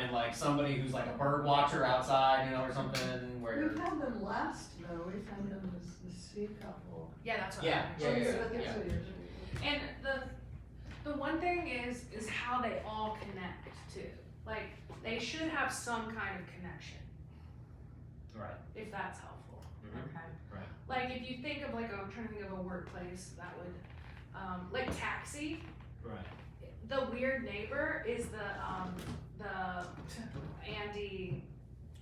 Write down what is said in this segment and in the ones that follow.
and like somebody who's like a bird watcher outside, you know, or something where. We've had them last, though, we've had them as the sea couple. Yeah, that's what Yeah, I yeah, meant. yeah. And the one thing is how they all connect too. Like they should have some kind of connection, Right. if that's helpful. Mm-hmm. Okay. Right. Like if you think of like I'm trying to think of a workplace that would, like Taxi. Right. The weird neighbor is the Andy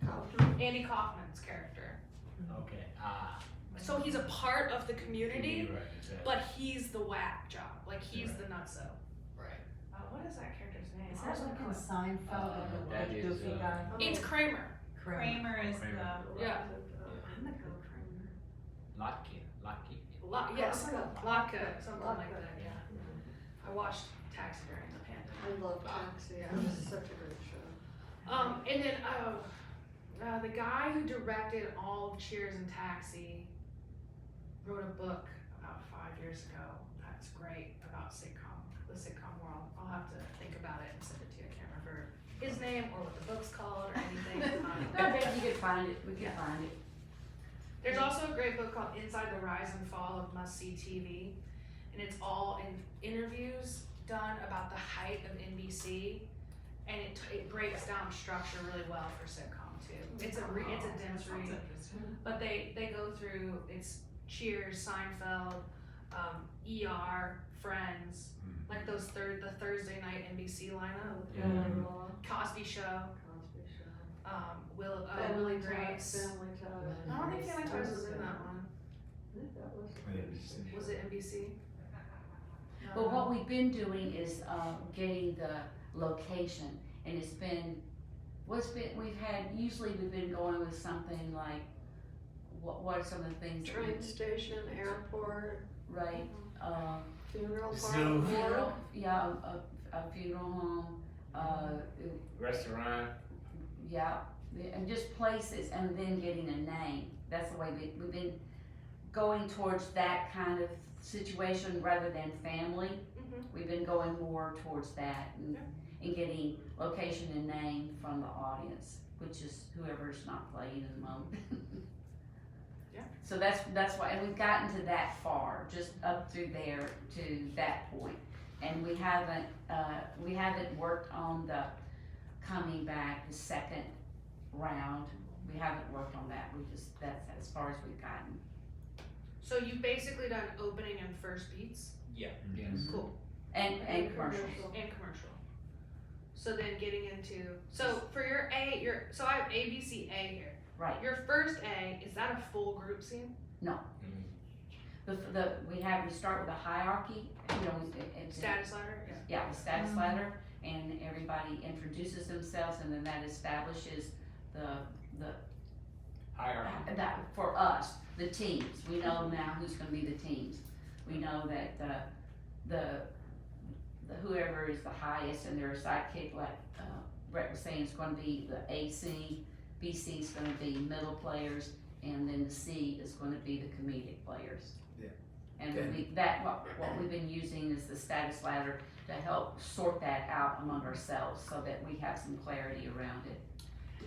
Kaufman's character. Okay. So he's a part of the community, Right, exactly. but he's the whack job. Like he's the nutso. Right. What is that character's name? Is I was that like gonna in call Seinfeld, that the is, goofy guy? it. It's Kramer. Kramer is Kramer. the. Yeah. I'm gonna go Kramer. Locky. Yes, Laka, something like that. Yeah. I watched Taxi during the pandemic. I love Taxi, it was such a great show. And then the guy who directed all of Cheers and Taxi wrote a book about 5 years ago. That's great about the sitcom world. I'll have to think about it and send it to you. I can't remember his name or what the book's called or anything. I bet you could find it, we could find it. There's also a great book called Inside the Rise and Fall of Must See TV, and it's all in interviews done about the height of NBC, and it breaks down structure really well for sitcom too. It's a dense read, but they go through it's Cheers, Seinfeld, ER, Friends, like the Thursday night NBC lineup, Cosby Show. Willie Grace. Family Ties. I don't think Family Ties was in that one. I think that was. Was it NBC? But what we've been doing is, getting the location, and it's been, usually we've been going with something like, what are some of the things? that Train station, airport, Right, funeral Zoo. parlor. funeral, yeah, a funeral home, Restaurant. yeah, and just places, and then getting a name. That's the way we've been going towards that kind of situation rather than family. Mhm. We've been going more towards that and getting location and name from the audience, which is whoever's not playing at the moment. Yeah. So that's why, and we've gotten to that far, just up through there to that point. And we haven't worked on the coming back, the second round. We haven't worked on that. That's as far as we've gotten. So you've basically done opening and first beats Yeah. Mm-hmm. Yes. Cool. And commercials. and commercial. So then getting into for your so I have ABCA here. Right. Your first A, is that a full group scene? We start with a hierarchy, it's Status ladder? yeah, the status ladder, and everybody introduces themselves, and then that establishes the Hierarchy. that for us, the teams. We know now who's gonna be the teams. We know that the whoever is the highest and their sidekick, like Brett was saying, is gonna be the AC, BC is gonna be middle players, and then the C is gonna be the comedic players. Yeah. And Okay. what we've been using is the status ladder to help sort that out among ourselves so that we have some clarity around it.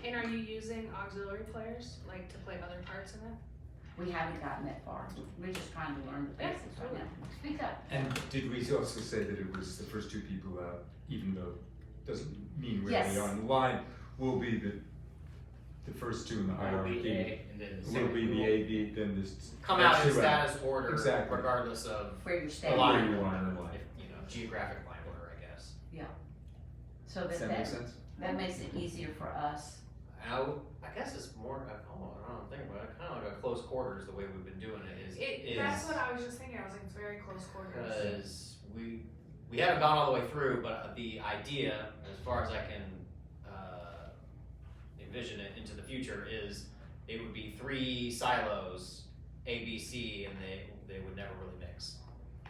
And are you using auxiliary players, like to play other parts in it? We haven't gotten that far. We're just trying to learn the Yeah, basics right now. Speak up. And did we also say that it was the first two people out, even though it doesn't mean we're Yes. really on the line, will be the first two in the hierarchy. And then Will be the A, B, then this. come out in next two status order, Exactly. regardless of Where you're the standing. line Where you order, are in line. geographic line order, I guess. So Does that make sense? that makes it easier for us. I guess it's more. I don't know. I'm thinking about it. Kind of like a close quarters. The way we've been doing it is. That's what I was just thinking. I was like, it's very close quarters. Because we haven't gone all the way through, but the idea, as far as I can envision it into the future, is it would be 3 silos, A, B, C, and they would never really mix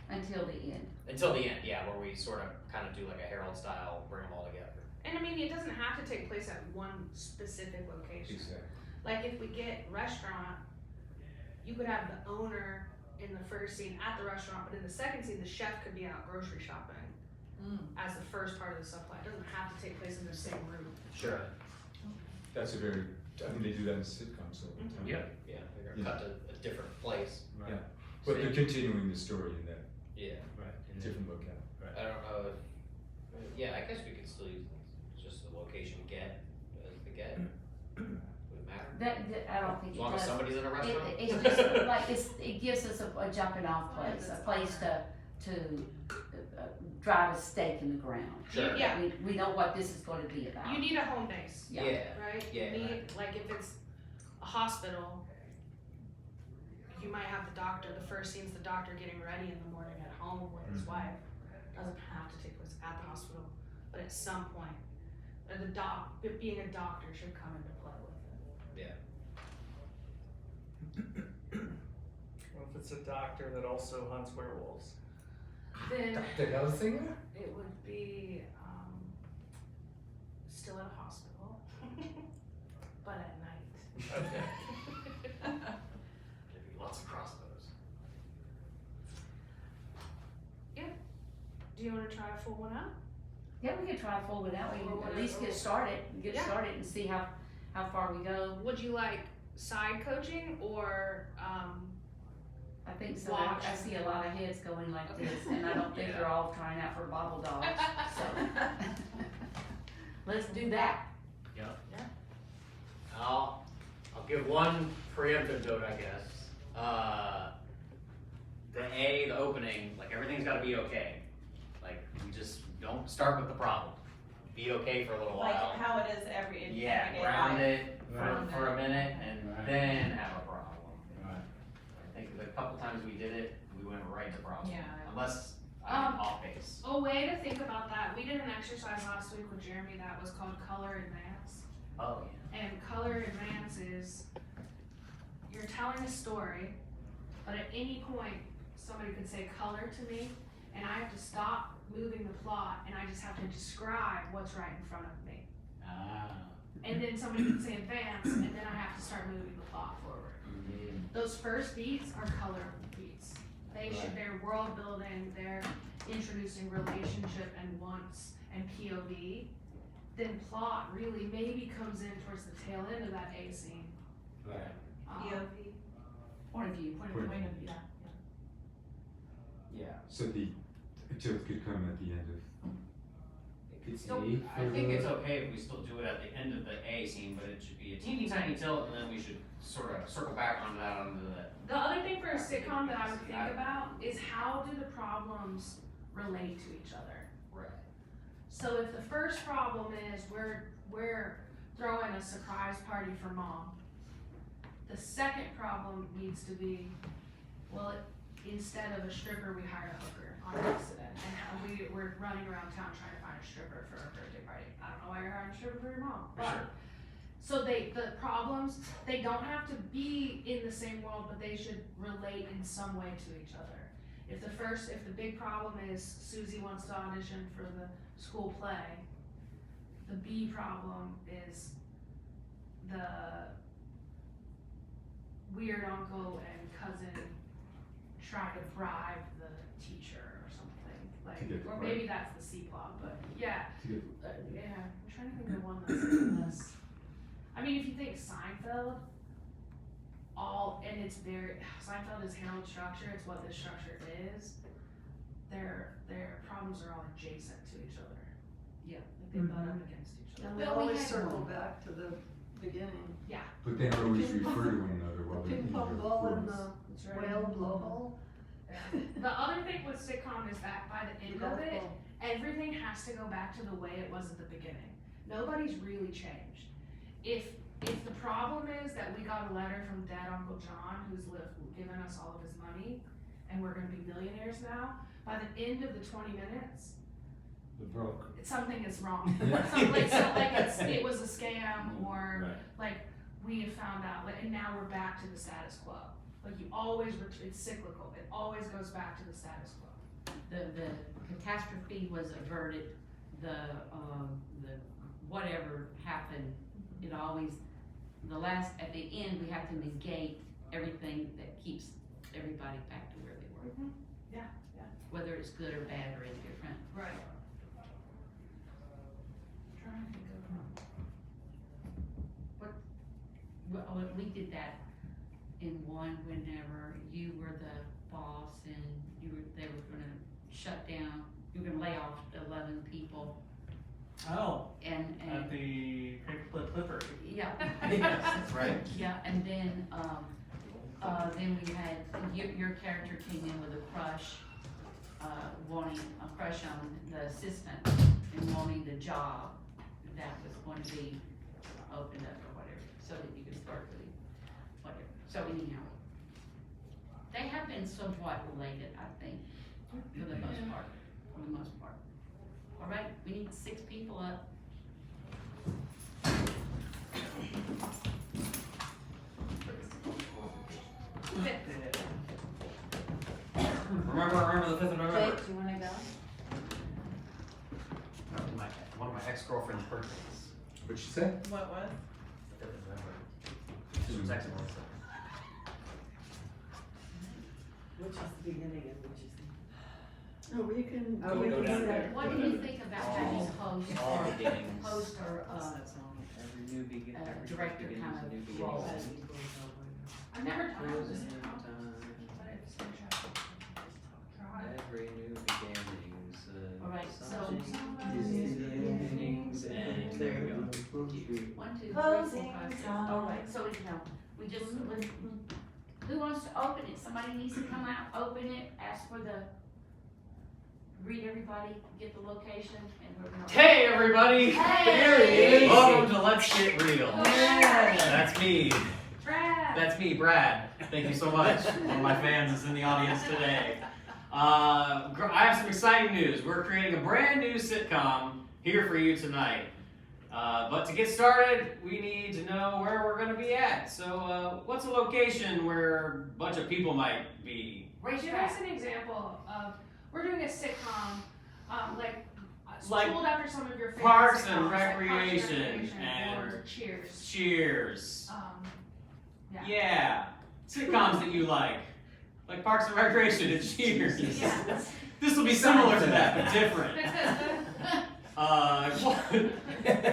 Until the end. until the end. Yeah, where we sort of kind of do like a Herald style, bring them all together. And I mean, it doesn't have to take place at one specific location. Exactly. Like if we get restaurant, you could have the owner in the first scene at the restaurant, but in the second scene, the chef could be out grocery shopping. as the first part of the subplot. It doesn't have to take place in the same room. Sure. That's a very, I mean, they do that in sitcoms all the time. Yeah, they're gonna cut to a different place. Yeah, but they're continuing the story in that Yeah, Right. And then- different locale. I don't know if, yeah, I guess we could still use just the location get as the get. Would it matter? I don't think As it long as does. somebody's in a restaurant? It's just like, it gives us a jumping off place, a place to drive a stake in the ground. Sure. Yeah. We know what this is gonna be about. You need a home base, Yeah. right? Yeah, You need, right. like if it's a hospital, you might have the doctor, the first scene's the doctor getting ready in the morning at home with his wife. Doesn't have to take place at the hospital, but at some point, being a doctor should come into play with it. What if it's a doctor that also hunts werewolves? Then Dr. Hellsinger? it would be, still at a hospital, but at night. Okay. There'd be lots of crossbows. Do you wanna try a full one out? Yeah, we could try a full one out, we Or can at least get started, Yeah. and see how far we go. Would you like side coaching or, I think so, Watch. I see a lot of heads going like Okay. this, and I don't think Yeah. they're all trying out for bobble dogs, so. Let's do that. I'll give one preemptive note, I guess. The opening, like everything's gotta be okay. Like, we just don't start with the problem. Be okay for a little Like while. how it is everyday Yeah, life. ground it Right. for a minute and Right. then have a problem. Right. I think the couple times we did it, we went right to problem. Yeah. Unless I'm Um, off base. a way to think about that, we did an exercise last week with Jeremy that was called color advance. Oh, yeah. And color advance is, you're telling a story, but at any point, somebody could say color to me, and I have to stop moving the plot, and I just have to describe what's right in front of me. Ah. And then somebody can say advance, and then I have to start moving the plot forward. Those first beats are color beats. They're world building, they're introducing relationship and wants and POV. Then plot really maybe comes in towards the tail end of that A scene. Right. POV. Point of view. Point Point of of view, yeah. Yeah. So the joke could come at the end of, I think it's okay if we still do it at the end of the A scene, but it should be a teeny tiny tilt, and then we should sort of circle back onto that, onto the. The other thing for a sitcom that I would think about is how do the problems relate to each other? Right. So if the first problem is we're throwing a surprise party for mom, the second problem needs to be, well, instead of a stripper, we hired a hooker on accident, and how we're running around town trying to find a stripper for a birthday party. I don't know why you're hiring a stripper for your mom, For but sure. so the problems, they don't have to be in the same world, but they should relate in some way to each other. If the big problem is Susie wants to audition for the school play, the B problem is the weird uncle and cousin try to bribe the teacher or something, like, To get the or part. maybe that's the C plot, but yeah. to get, Yeah, I'm trying to think of one that's less. I mean, if you think Seinfeld, Seinfeld is Harold structure, it's what this structure is. Their problems are all adjacent to each other. Yeah. Like they butt up against each other. And they Well, we always had circle one. back to the beginning. but they always refer to one another while The they're in ping their pong ball and performance. the That's right. whale blowhole. The other thing with sitcom is that by the end of it, Golf ball. everything has to go back to the way it was at the beginning. Nobody's really changed. If the problem is that we got a letter from dead Uncle John who's given us all of his money and we're gonna be millionaires now, by the end of the 20 minutes, The broke. something is wrong. Yeah. It was a scam or Right. like we have found out, and now we're back to the status quo. Like you always, it's cyclical. It always goes back to the status quo. The catastrophe was averted, the whatever happened, it always, at the end, we have to negate everything that keeps everybody back to where they were. Yeah, yeah. Whether it's good or bad or indifferent. Right. trying to think of well, we did that in one whenever you were the boss and they were gonna shut down, you were gonna lay off 11 people Oh, and at the Paperclip Clipper. yeah. Yes, that's right. Yeah, and then we had, your character came in with a crush, wanting a crush on the assistant and wanting the job that was going to be opened up or whatever, so that you could start doing whatever. So anyhow, they have been somewhat related, I think, for the most part, All right, we need 6 people up. Remember the 5th of November. Jake, do you wanna go? That was one of my ex-girlfriend's birthdays. What'd she say? What was? The 5th of November. She was excellent. Which is the beginning and which is the. Oh, we can. Go we can down say- there. What do you think about having host All or beginnings. host or Every new every director beginning kind is a of new beginning. role? I've never tried Close this. in time. Every new beginnings. All right, so- beginnings and there you go. 1, 2, 3, 4, Closing 5, 6. time. All right, so we just, who wants to open it? Somebody needs to come out, open it, ask for read everybody, get the location, and we're gonna. Hey everybody! Hey! There he is! Welcome to Let's Get Real. Yeah. That's me. Brad. That's me, Brad. Thank you so much. One of my fans is in the audience today. I have some exciting news. We're creating a brand new sitcom here for you tonight. But to get started, we need to know where we're going to be at. So, what's a location where a bunch of people might be? Raise Give your us hand. an example of, we're doing a sitcom, Like pulled after some of your favorite Parks sitcoms, and like Recreation and- or Cheers. Cheers. Yeah. Yeah. Sitcoms that you like Parks and Recreation and Cheers. Yeah. This will be similar to that, but different.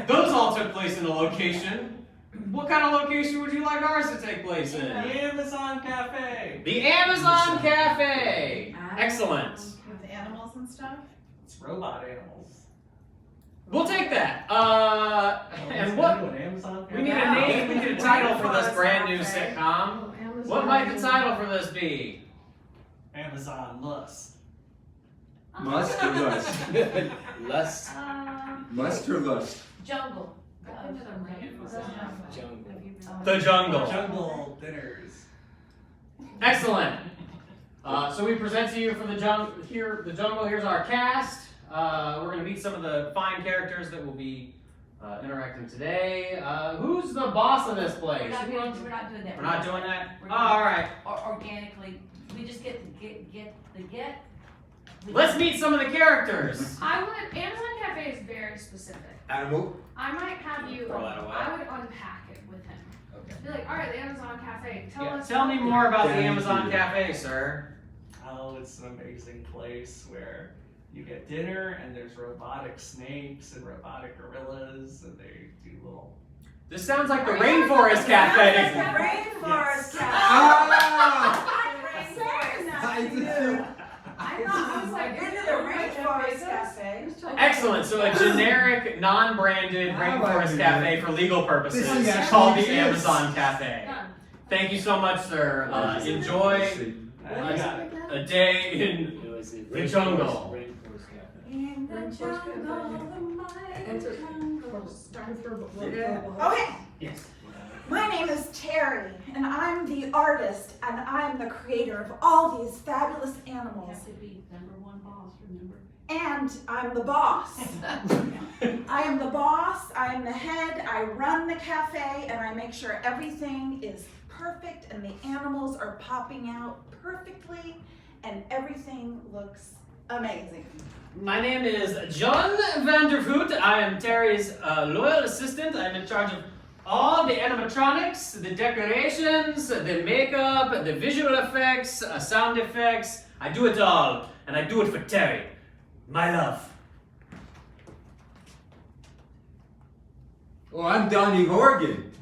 Those all took place in a location. What kind of location would you like ours to take place in? The Amazon Cafe. The Amazon Cafe. Excellent. With animals and stuff? It's robot animals. We'll take that. And What? what? An Amazon Cafe? We need a name. We need a title for this brand new sitcom. What might the title for this be? Amazon Lust. Must or lust? Lust. Must or lust? Jungle. Jungle. The Jungle. Jungle dinners. Excellent. So we present to you for the jungle. The Jungle. Here's our cast. We're going to meet some of the fine characters that will be interacting today. Who's the boss of this place? We're not doing that. We're not doing that. We're Oh, all right. Or organically, we just get. Let's meet some of the characters. I would, Amazon Cafe is very specific. Animal? I might have you, Throw that away. I would unpack it with him. Okay. Be like, alright, the Amazon Cafe, tell Yeah, us. tell me more about the Thank Amazon you. Cafe, sir. Oh, it's an amazing place where you get dinner and there's robotic snakes and robotic gorillas and they do little. This sounds like the Rainforest Cafe. Rainforest Yes. Ah! Rainforest. I was like, into the Rainforest Cafe. Excellent. So a generic, non-branded Rainforest Cafe for legal purposes This is actually called the exists. Amazon Cafe. Done. Thank you so much, sir. Enjoy a day in the jungle. Rainforest Cafe. In the jungle, the mighty jungle. Okay, Yes. My name is Terry, and I'm the artist, and I'm the creator of all these fabulous You animals. have to be #1 boss, remember? And I'm the boss. I am the boss, I am the head, I run the cafe, and I make sure everything is perfect and the animals are popping out perfectly, and everything looks amazing. My name is John Vandervoot. I am Terry's loyal assistant. I'm in charge of all the animatronics, the decorations, the makeup, the visual effects, sound effects. I do it all, and I do it for Terry, my love. Oh, I'm Donnie Horgan.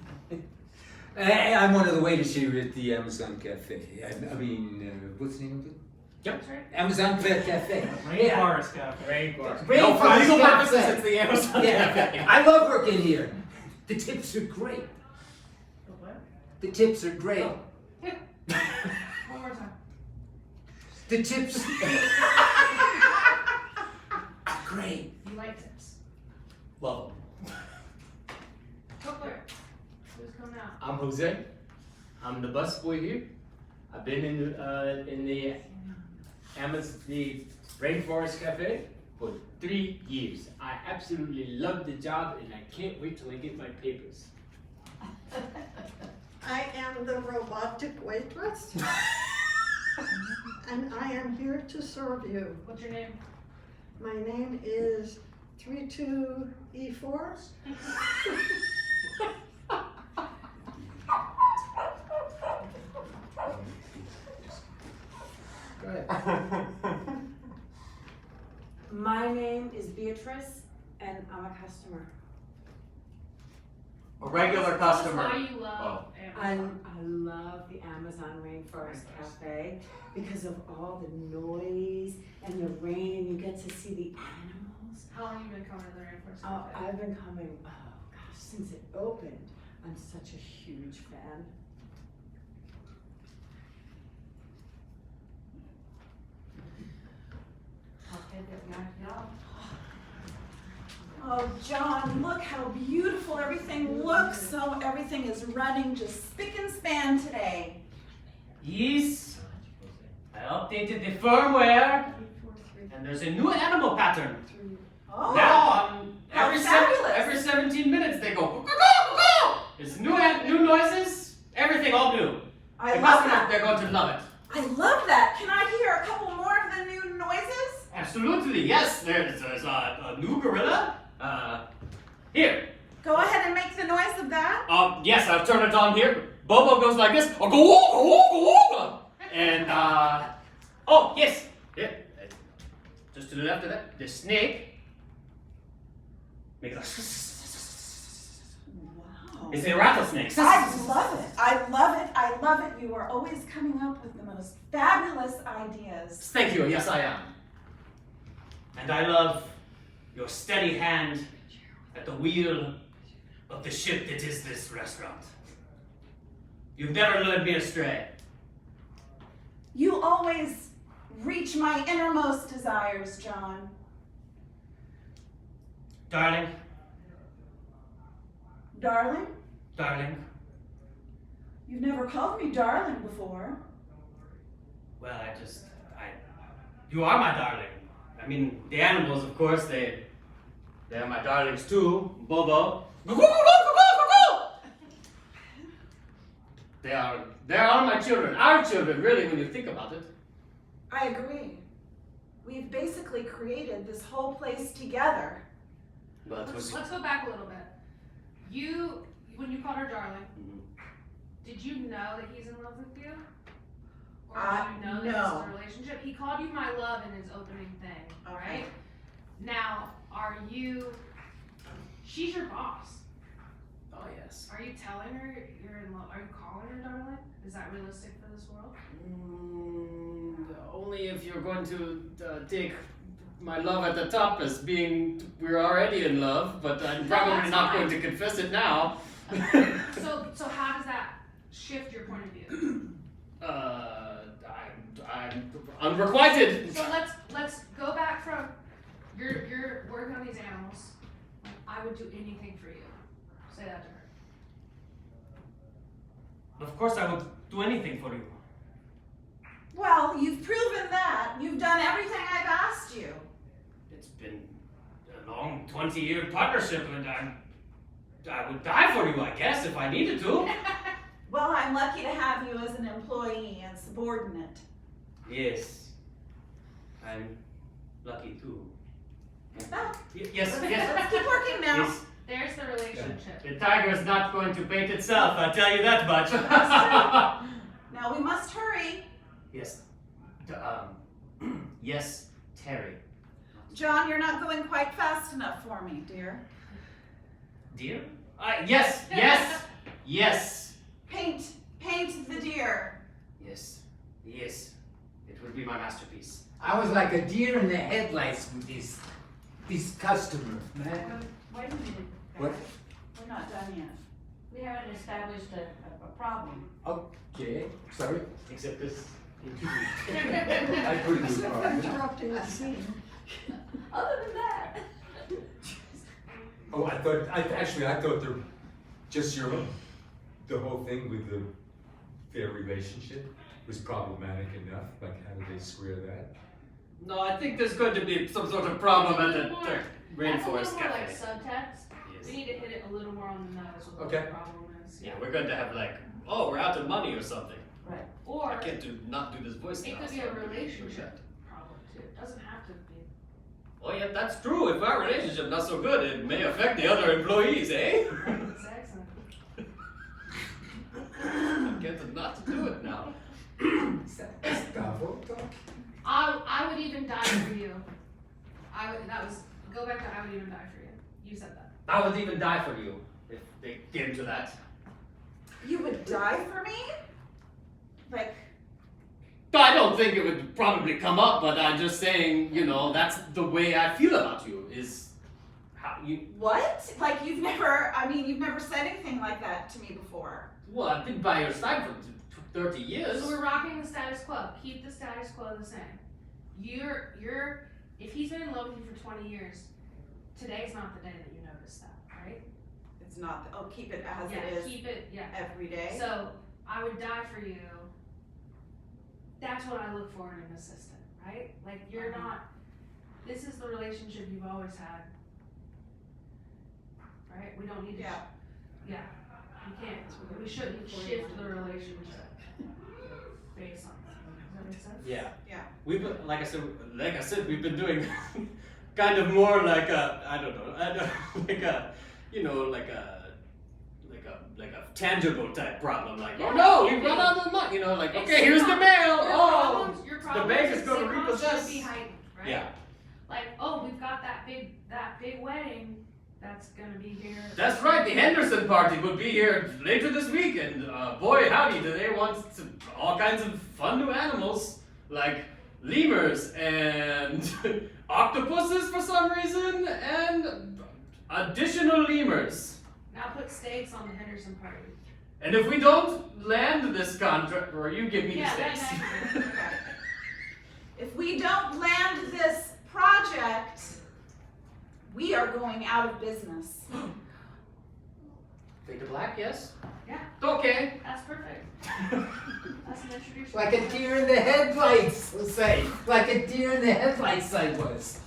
I'm one of the waiters here at the Amazon Cafe. I mean, what's the name of it? That's right. Amazon Cafe. Rainforest Cafe. No, for legal Rainforest purposes, Cafe. it's the Amazon Yeah, Cafe. I love working here. The tips are great. What? The tips are great. One more time. The tips are great. You like tips. Love 'em. Go for it. Who's coming out? I'm Jose. I'm the busboy here. I've been in the Rainforest Cafe for 3 years. I absolutely love the job and I can't wait till I get my papers. I am the robotic waitress. And I am here to serve you. What's your name? My name is 32E4. Go ahead. My name is Beatrice, and I'm a customer. A regular Tell us customer. why you love Amazon. I love the Amazon Rainforest Cafe because of all the noise and the rain, and you get to see the animals. How long have you been coming to the Rainforest Oh, Cafe? I've been coming, since it opened. I'm such a huge fan. Okay, good. Knock it off. Oh, John, look how beautiful everything looks. So everything is running just spick and span today. Yes, I updated the firmware, and there's a new animal pattern. Oh, Now, how every fabulous. 17 minutes they go. "Caw-caw, caw-caw." It's new noises, everything all new. I The love customers, that. they're going to love it. I love that. Can I hear a couple more of the new noises? Absolutely, yes. There's a new gorilla. Here. Go ahead and make the noise of that. Yes, I'll turn it on here. Bobo goes like this. Oh, go wooga wooga wooga. And oh yes, yeah. Just to the left of that, the snake makes a. Wow. It's a rattlesnake. I love it. I love it. I love it. You are always coming up with the most fabulous ideas. Thank you. Yes, I am. And I love your steady hand at the wheel of the ship that is this restaurant. You've never led me astray. You always reach my innermost desires, John. Darling, Darling? darling. You've never called me darling before. Well, you are my darling. I mean, the animals, of course, they're my darlings too. Bobo. They are my children. Our children, really, when you think about it. I agree. We've basically created this whole place together. But Let's go back a little bit. When you called her darling, did you know that he's in love with you? Or did you know that no. this is a relationship? He called you my love in his opening thing, Okay. right? Now, she's your boss. oh yes. Are you telling her you're in love? Are you calling her darling? Is that realistic for this world? Only if you're going to take my love at the top as being we're already in love, but I'm No, probably that's not fine. going to confess it now. So how does that shift your point of view? I'm unrequited. So let's go back from you're working on these animals. I would do anything for you. Say that to her. Of course, I would do anything for you. Well, you've proven that. You've done everything I've asked you. It's been a long 20-year partnership, and I would die for you, I guess, if I needed to. Well, I'm lucky to have you as an employee and subordinate. Yes, I'm lucky too. Well, Yes, let's keep working now. Yes. There's the relationship. The tiger's not going to bait itself, I'll tell you that much. Now we must hurry. Yes. Yes, Terry. John, you're not going quite fast enough for me, dear. Dear? Yes, yes, yes, Paint the deer. yes, yes. It will be my masterpiece. I was like a deer in the headlights with these customers, man. Wait a minute. What? We're not done yet. We haven't established a problem. Okay, sorry. Except this. I put it in the car. Interrupting the scene. Other than that. Oh, I thought the whole thing with their relationship was problematic enough. Like, how did they square that? No, I think there's going to be some sort of problem at the That's a Rainforest little more like Cafe. subtext. Yes. We need to hit it a little more on the nose with what Okay. the problem is. Yeah, we're going to have like, oh, we're out of money or something. Right. I Or can't not do this voice it now. could be so a I'm gonna relationship push problem too. It doesn't have to be. that. Oh yeah, that's true. If our relationship not so good, it may affect the other employees, eh? It's excellent. I can't not to do it now. Is that Gustavo talk? I would even die for you. Go back to I would even die for you. You said that. I would even die for you if they came to that. You would die for me? Like, I don't think it would probably come up, but I'm just saying, you know, that's the way I feel about you, is how you, what? Like, you've never said anything like that to me before. well, I've been by your side for 30 years. So we're rocking the status quo. Keep the status quo the same. If he's been in love with you for 20 years, today's not the day that you notice that, right? It's not, keep it as Yeah, it is keep it, yeah. every day. So I would die for you. That's what I look for in an assistant, right? Like you're not, this is the relationship you've always had. Right? We don't need to, Yeah. you can't, we shouldn't shift the relationship based on that. Does that make sense? Yeah. Yeah. We've been, like I said, we've been doing kind of more like a, like a, you know, like a tangible type problem. Like, Yeah, oh no, we yeah. run out of money. You know, like, It's okay, here's the not- mail. Your Oh, problems bank is and gonna sitcoms repossess. should be heightened, right? Yeah. Like, oh, we've got that big wedding that's gonna be here. That's right. The Henderson party will be here later this week, and boy, howdy, do they want all kinds of fun new animals like lemurs and octopuses for some reason, and additional lemurs. Now put stakes on the Henderson party. And if we don't land this contract, or you give me Yeah, the that stakes. next. If we don't land this project, we are going out of business. Fade to black, yes? Yeah. Okay. That's perfect. That's an introduction. Like a deer in the headlights, we'll say. Like a deer in the headlights I was.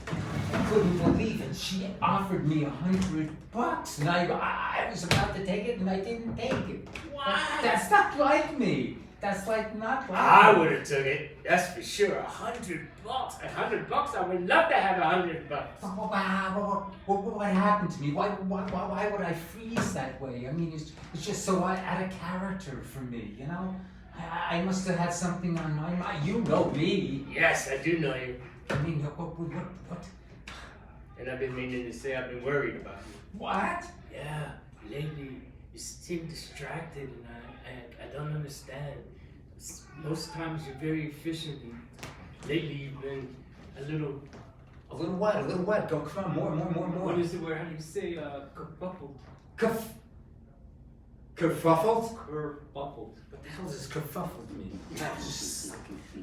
I couldn't believe it. She offered me $100, and I was about to take it, and I didn't take it. That's not like me. That's like not like I me. would have took it. That's for sure. $100. $100. I would love to have $100. What happened to me? Why would I freeze that way? I mean, it's just so out of character for me, you know? I must have had something on my mind. You know me. Yes, I do know you. I mean, what? And I've been meaning to say I've been worried about you. What? Yeah, lately you seem distracted, and I don't understand. Most times you're very efficient, and lately you've been a little. A little what? Go, come on, more. What is the word? How do you say kerfuffled? Kerfuffled? Kerfuffled. What the hell does kerfuffled mean?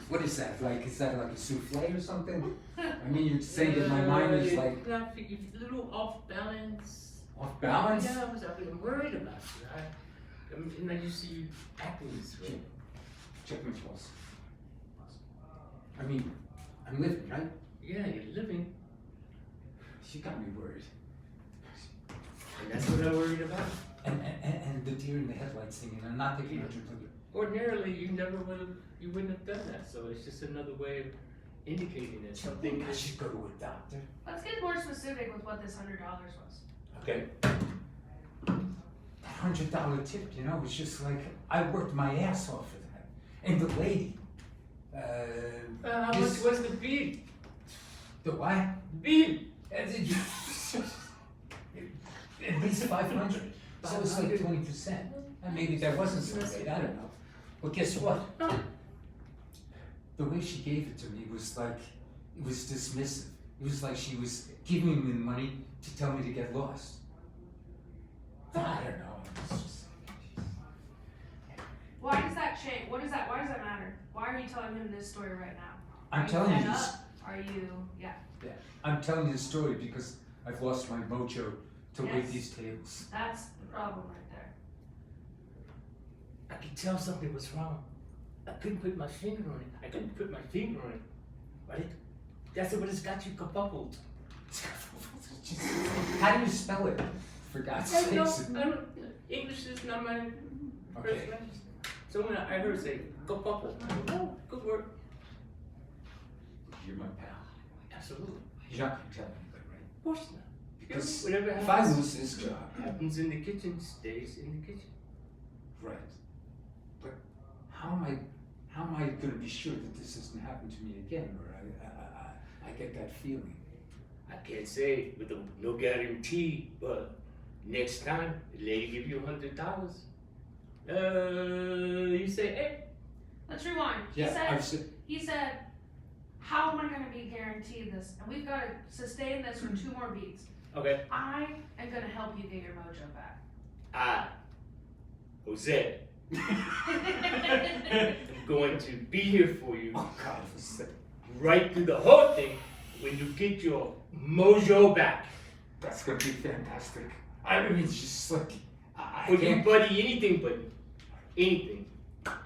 What is that? Like, is that like a souffle or something? I mean, you're saying that my mind is like You're a little off balance. off balance? Yeah, I've been worried about you. And I just see you acting this way. Check my pulse. I mean, I'm living, right? Yeah, you're living. She got me worried. And that's what I'm worried about. And the deer in the headlights thing, and I'm not taking $100. Ordinarily, you wouldn't have done that. So it's just another way of indicating that something I is. should go to a doctor. Let's get more specific with what this $100 was. Okay. That $100 tip, you know, it's just like I worked my ass off for that. And the lady, How much was the bill? the what? Bill. At least 500. So it's like 20%. And maybe that wasn't so great, I don't know. But guess what? The way she gave it to me was like, it was dismissive. It was like she was giving me the money to tell me to get lost. I don't know. It's just, Why does that change? Why does that matter? Why are you telling him this story right now? I'm telling you fed this. up? Are you, yeah. Yeah, I'm telling you the story because I've lost my mojo to wait Yes. these tables. That's the problem right there. I could tell something was wrong. I couldn't put my finger on it. Right? That's what it's got you kabubbled. How do you spell it? For God's I sakes. don't, English is not my first Okay. language. So when I heard say kabubble, oh, good work. You're my pal. Absolutely. You're not gonna tell anybody, right? Of course not. Because Whatever if I happens, lose this job, happens in the kitchen stays in the kitchen. right. But how am I gonna be sure that this doesn't happen to me again, or I get that feeling? I can't say with no guarantee, but next time the lady give you $100, you say, hey, Let's rewind. Yeah, I've said, He said, how am I gonna be guaranteed this? And we've gotta sustain this for 2 more beats. okay, I am gonna help you get your mojo back. Jose, I'm going to be here for you oh God, for sake. right through the whole thing when you get your mojo back. That's gonna be fantastic. I mean, it's just like I For you, can't. buddy, anything, buddy. Anything.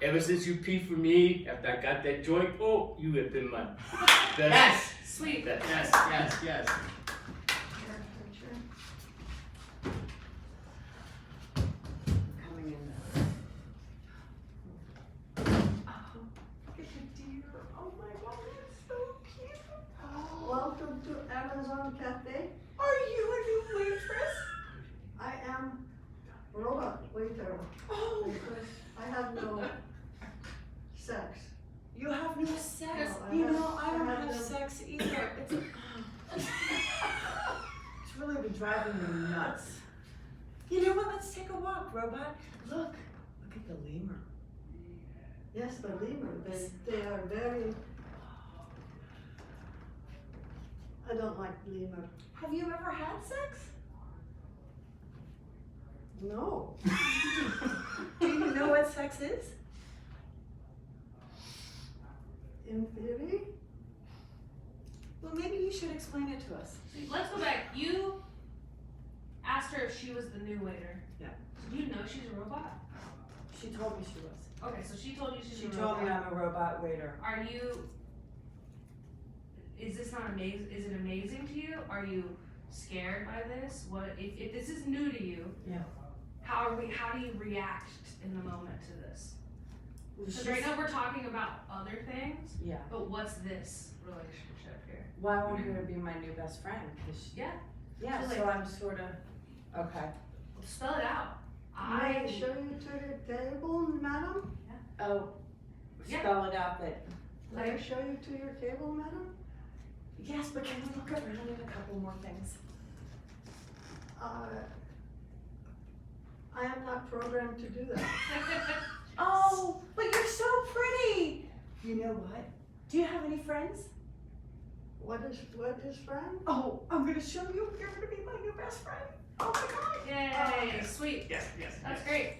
Ever since you peed for me, after I got that joint, oh, you have been my best. Yes. Sweet. best. Yes. Coming in. Look at the deer. Oh my God, that's so cute. Welcome to Amazon Cafe. Are you a new waitress? I am robot waiter Oh, because I have no sex. you have no sex. No, You know, I I don't have have no- sex either. It's really been driving me nuts. You know what? Let's take a walk, robot. Look at the lemur. Yes, the lemur, they are very. I don't like lemur. Have you ever had sex? No. Do you know what sex is? In theory, Well, maybe you should explain it to us. Let's go back. You asked her if she was the new waiter. Yeah. So do you know she's a robot? She told me she was. Okay, so she told you she's She a told robot. me I'm a robot waiter. Are you? Is this not amazing? Is it amazing to you? Are you scared by this? What if this is new to you? Yeah. How do you react in the moment to this? Well, Because she's- right now we're talking about other things, Yeah. but what's this relationship here? Well, I want her to be my new best friend. 'Cause she- Yeah, Yeah, So, so I'm sort of, okay. spell it out. may I show you to the table, madam? Oh, Yeah. spell it out that, May I show you to your table, madam? yes, but can we look around at a couple more things? I am not programmed to do that. Oh, but you're so pretty. You know what? Do you have any friends? What is friend? Oh, I'm gonna show you. You're gonna be my new best friend. Oh my God. Yay, sweet. Yes. That's great.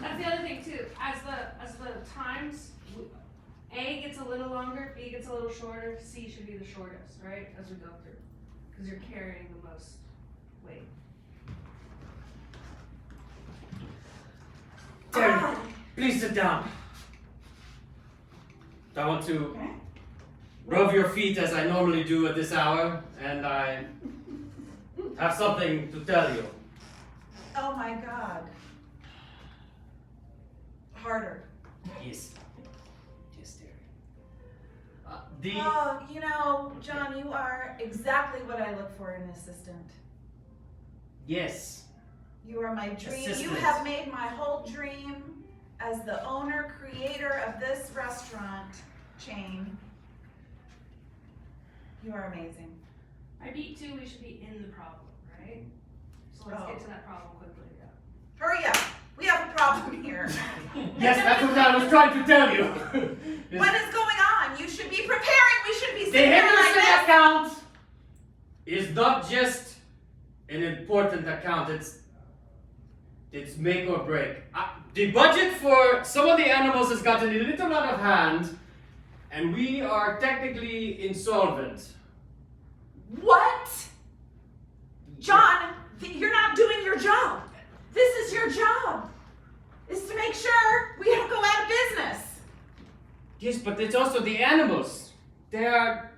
That's the other thing too. As the times, A gets a little longer, B gets a little shorter, C should be the shortest, right? As we go through, because you're carrying the most weight. Terry, please sit down. I want to Okay. rub your feet as I normally do at this hour, and I have something to tell you. Oh my God. Harder. Yes, Terry. Oh, you know, John, you are exactly what I look for in an assistant. Yes. You are my dream. You Assistant. have made my whole dream as the owner, creator of this restaurant chain. You are amazing. By beat 2, we should be in the problem, right? So let's Oh. get to that problem quickly. Yeah. hurry up. We have a problem here. Yes, that's what I was trying to tell you. What is going on? You should be preparing. We should be The sitting here like Henderson this. account is not just an important account. It's make or break. The budget for some of the animals has gotten a little out of hand, and we are technically insolvent. What? John, you're not doing your job. This is your job. Is to make sure we don't go out of business. Yes, but it's also the animals. They are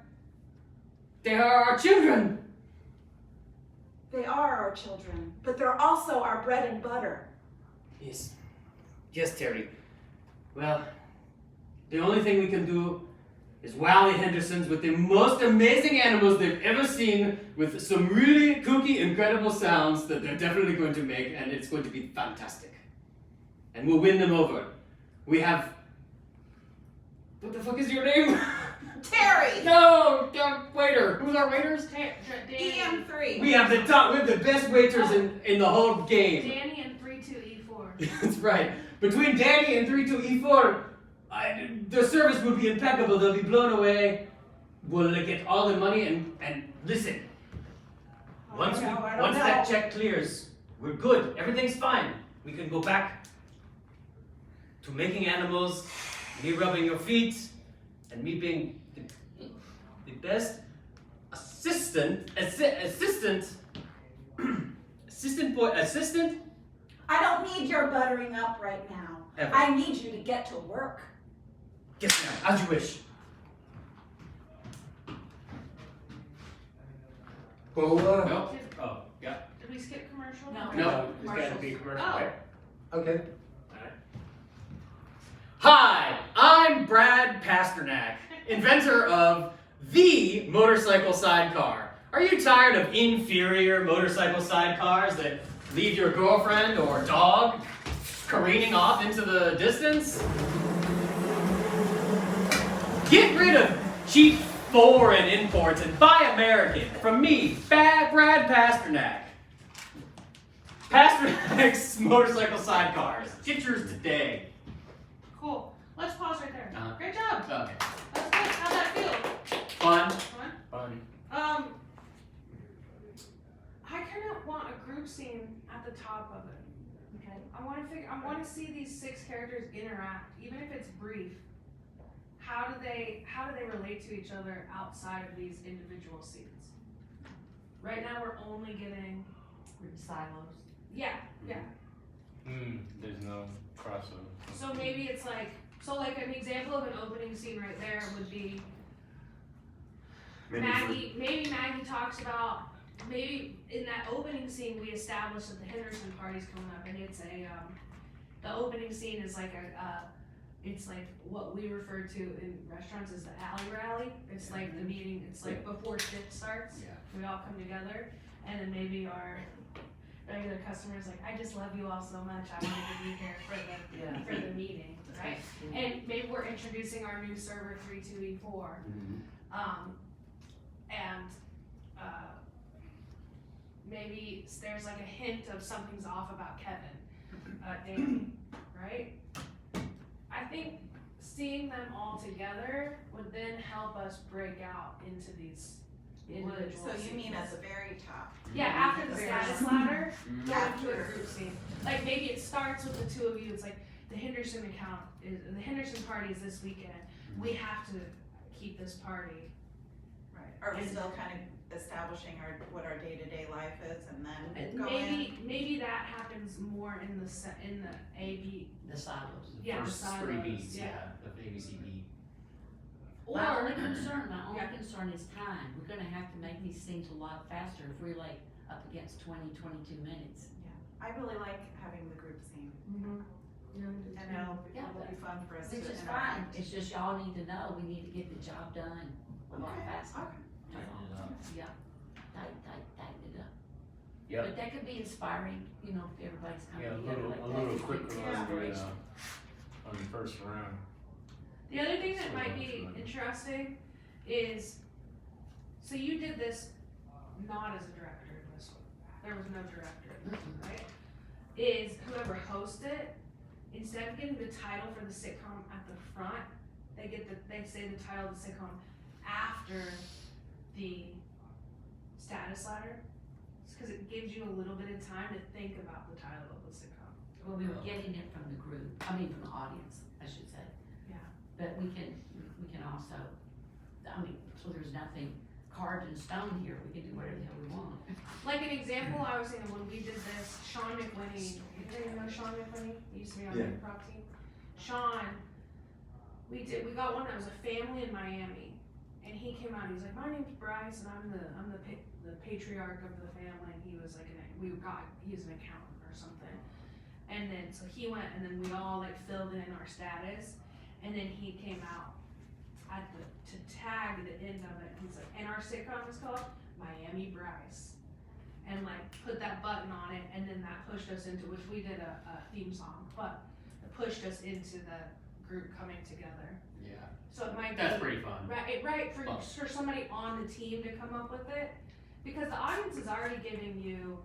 our children. They are our children, but they're also our bread and butter. Yes. Yes, Terry. Well, the only thing we can do is wow the Hendersons with the most amazing animals they've ever seen, with some really kooky, incredible sounds that they're definitely going to make, and it's going to be fantastic. And we'll win them over. We have... What the fuck is your name? Terry! No! Waiter! Who's our waiters? EM3. We have the best waiters in the whole game. Danny and 32E4. That's right. Between Danny and 32E4, the service will be impeccable. They'll be blown away. We'll get all the money and listen. Once that check clears, we're good. Everything's fine. We can go back to making animals, me rubbing your feet, and me being the best assistant. I don't need your buttering up right now. Ever. I need you to get to work. Yes, ma'am. As you wish. Well, No. Oh, yeah. Did we skip commercial? No. No. It's gotta be commercial, Oh. right? okay. Hi, I'm Brad Pasternak, inventor of the motorcycle sidecar. Are you tired of inferior motorcycle sidecars that leave your girlfriend or dog careening off into the distance? Get rid of cheap foreign imports and buy American from me, Brad Pasternak. Pasternak's motorcycle sidecars. Get yours today. Cool. Let's pause right there. Uh-huh. Great job. Okay. That's good. How'd that feel? Fun. Fun? Fun. I kind of want a group scene at the top of it. Okay. I want to see these 6 characters interact, even if it's brief. How do they relate to each other outside of these individual scenes? Right now we're only getting Silos. yeah. There's no crossover. So maybe it's like an example of an opening scene right there would be Maggie. Maybe Maggie talks about, maybe in that opening scene we established that the Henderson party's coming up, and it's the opening scene is like it's like what we refer to in restaurants as the alley rally. It's like the meeting. It's like before shift starts. Yeah. We all come together, and then maybe our regular customers like, I just love you all so much. I wanted to be here for the meeting, right? And maybe we're introducing our new server 32E4, and maybe there's like a hint of something's off about Kevin, Danny, right? I think seeing them all together would then help us break out into these individual So you mean scenes. at the very top? Yeah, after the status ladder, go After. into a group scene. Like maybe it starts with the 2 of you. It's like the Henderson party is this weekend. We have to keep this party. Right. Are we still kind of establishing what our day-to-day life is, and then go in? Maybe that happens more in the AB. The silos. Yeah, the First silos. 3 beats, Yeah. of ABCB. My only Or concern is time. We're gonna have to make these things a lot faster if we're like up against 22 minutes. I really like having the group scene, Mhm. and it'll be fun for us to Which is fine. interact. It's just y'all need to know, we need to get the job done a lot Okay, faster. okay. Yeah, tighten it up. Yep. But that could be inspiring, you know, if everybody's Yeah, coming together like a that. little It could quicker be on the, inspiration. on the first round. the other thing that might be interesting is, so you did this not as a director in this one. There was no director in this one, right? is whoever hosts it, instead of getting the title for the sitcom at the front, they say the title of the sitcom after the status ladder. Because it gives you a little bit of time to think about the title of the sitcom. Well, we were getting it from the group, from the audience, I should say. Yeah. But we can also, so there's nothing carved in stone here, we can do whatever the hell we want. Like an example, I was thinking when we did this, Sean McWhinney, you know Sean McWhinney? He used to be on the improv team. Sean, we got one that was a family in Miami, and he came out and he was like, my name's Bryce, and I'm the patriarch of the family, and he was like, he's an accountant or something. And then, so he went, and then we all like filled in our status, and then he came out to tag the end of it. He's like, and our sitcom is called Miami Bryce, and like put that button on it, and then that pushed us into, which we did a theme song, but it pushed us into the group coming together. Yeah. So it might That's be pretty fun. right Fun. for somebody on the team to come up with it, because the audience is already giving you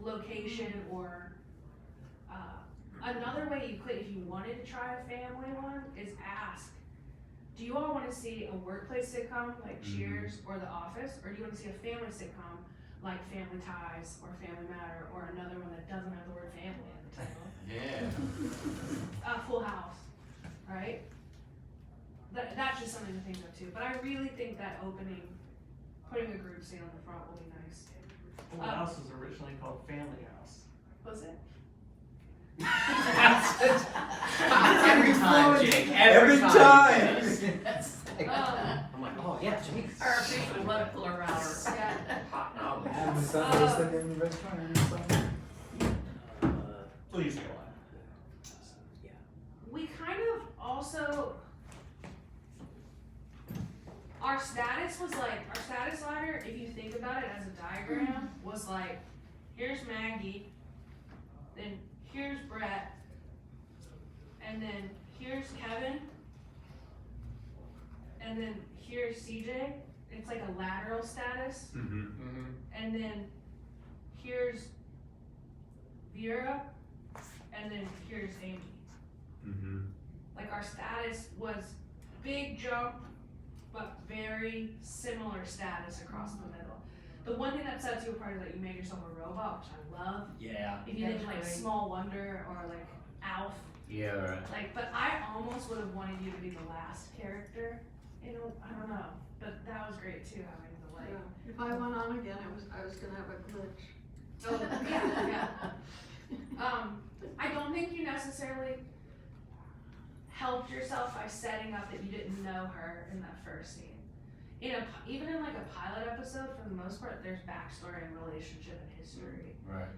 location or another way you could, if you wanted to try a family one, is ask, do you all want to see a workplace sitcom like Cheers or The Office, or do you want to see a family sitcom like Family Ties or Family Matter, or another one that doesn't have the word family in the title? Yeah. Full House, right? That's just something to think of too. But I really think that opening, putting a group scene on the front will be nice. Full House was originally called Family House. Was it? Every time, Jake. Every time. I'm like, oh yeah, Jake. Our official local around. Yeah. Hot knowledge. Amazon is the name of the restaurant. Please go on. We kind of also, our status ladder, if you think about it as a diagram, was like, here's Maggie, then here's Brett, and then here's Kevin, and then here's CJ. It's like a lateral status. And then here's Vera, and then here's Amy. Like our status was big jump, but very similar status across the middle. The one thing that sets you apart is that you made yourself a robot, which I love. Yeah. If you did like Small Wonder or like Alf, Yeah, right. like, but I almost would have wanted you to be the last character. You know, I don't know, but that was great too, having the like. Yeah. If I went on again, I was gonna have a glitch. Oh, yeah. I don't think you necessarily helped yourself by setting up that you didn't know her in that first scene. Even in like a pilot episode, for the most part, there's backstory and relationship and history. Right.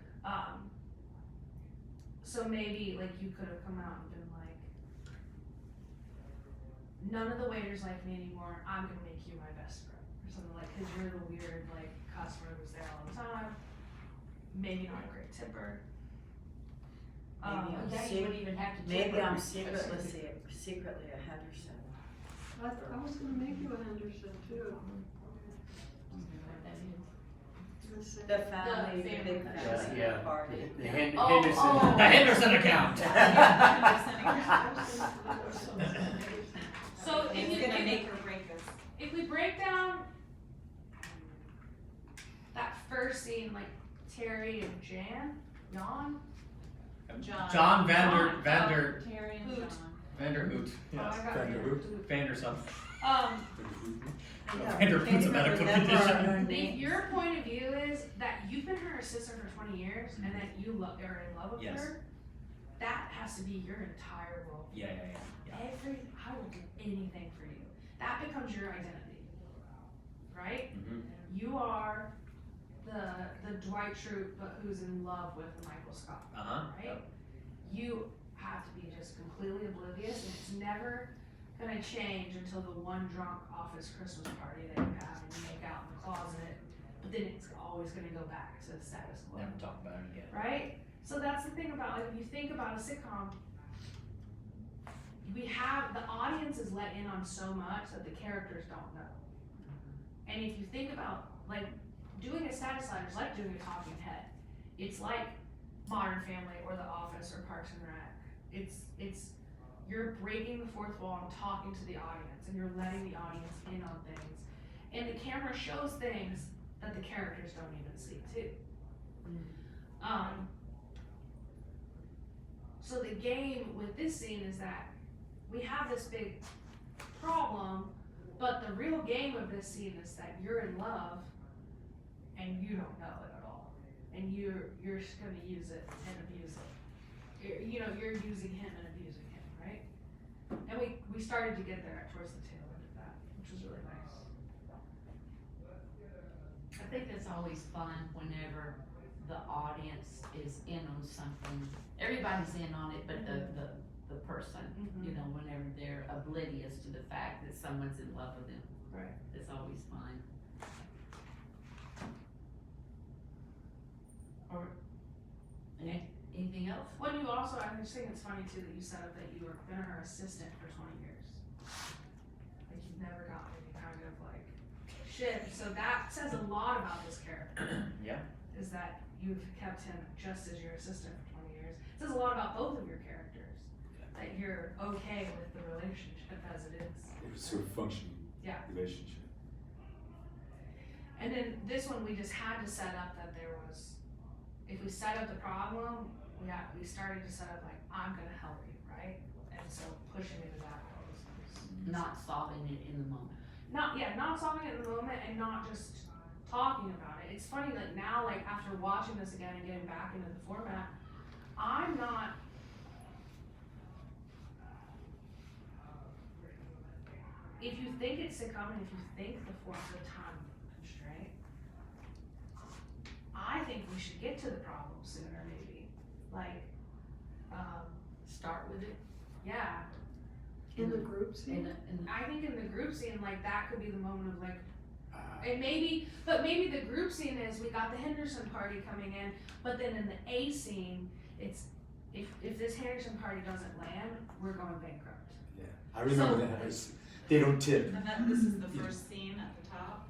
So maybe like you could have come out and been like, none of the waiters like me anymore, I'm gonna make you my best friend. Or something like, cause you're the weird like customer who's there all the time. Maybe not a great tipper. Maybe I'm Yeah, you wouldn't even have to. Maybe I'm secretly. secretly a Henderson. I was gonna make you a Henderson too. The family, the big family. family Yeah. party. The Oh. The Henderson account. So if It's you, gonna make or break us. if we break down that first scene, like Terry and Jan, John Vander Terry and Hoot. John. Vanderhoot. Oh, I got Vanderhoot. Vanderson. Yeah, Vanderhoot's a medical condition. If your point of view is that you've been her assistant for 20 years and that you are in love with Yes. her, that has to be your entire world. Yeah. I will do anything for you. That becomes your identity, right? You are the Dwight Schrute, but who's in love with Michael Scott, right? You have to be just completely oblivious, and it's never gonna change until the one drunk office Christmas party that you have and you make out in the closet, but then it's always gonna go back to the status quo, Never talk about it again. right? So that's the thing about, like, if you think about a sitcom, the audience is let in on so much that the characters don't know. And if you think about, like, doing a status ladder is like doing a talking head. it's like Modern Family or The Office or Parks and Rec. It's you're breaking the fourth wall and talking to the audience, and you're letting the audience in on things, and the camera shows things that the characters don't even see too. So the game with this scene is that we have this big problem, but the real game of this scene is that you're in love and you don't know it at all, and you're just gonna use it and abuse it. You're using him and abusing him, right? And we started to get there towards the tail end of that, which was really nice. I think it's always fun whenever the audience is in on something. Everybody's in on it, but the person, whenever they're oblivious to the fact that someone's in love with them. Right. It's always fun. Or anything else? When you also, I just think it's funny too that you set up that you were been her assistant for 20 years. Like you've never gotten any kind of like shit. So that says a lot about this character. Yeah. Is that you've kept him just as your assistant for 20 years. It says a lot about both of your characters. That you're okay with the relationship as it is. It was sort of functioning relationship. And then this one we just had to set up that there was, if we set up the problem, we started to set up like, I'm gonna help you, right? And so pushing into that was Not solving it in the moment. not solving it in the moment and not just talking about it. It's funny that now, like after watching this again and getting back into the format, I'm not. If you think it's sitcom and if you think the forms of time constraint, I think we should get to the problem sooner, maybe. Like, Start with it. yeah. In the group scene? I think in the group scene, like that could be the moment of like, and maybe the group scene is we got the Henderson party coming in, but then in the A scene, it's if this Henderson party doesn't land, we're going bankrupt. Yeah, I remember that. They don't tip. And then this is the first scene at the top.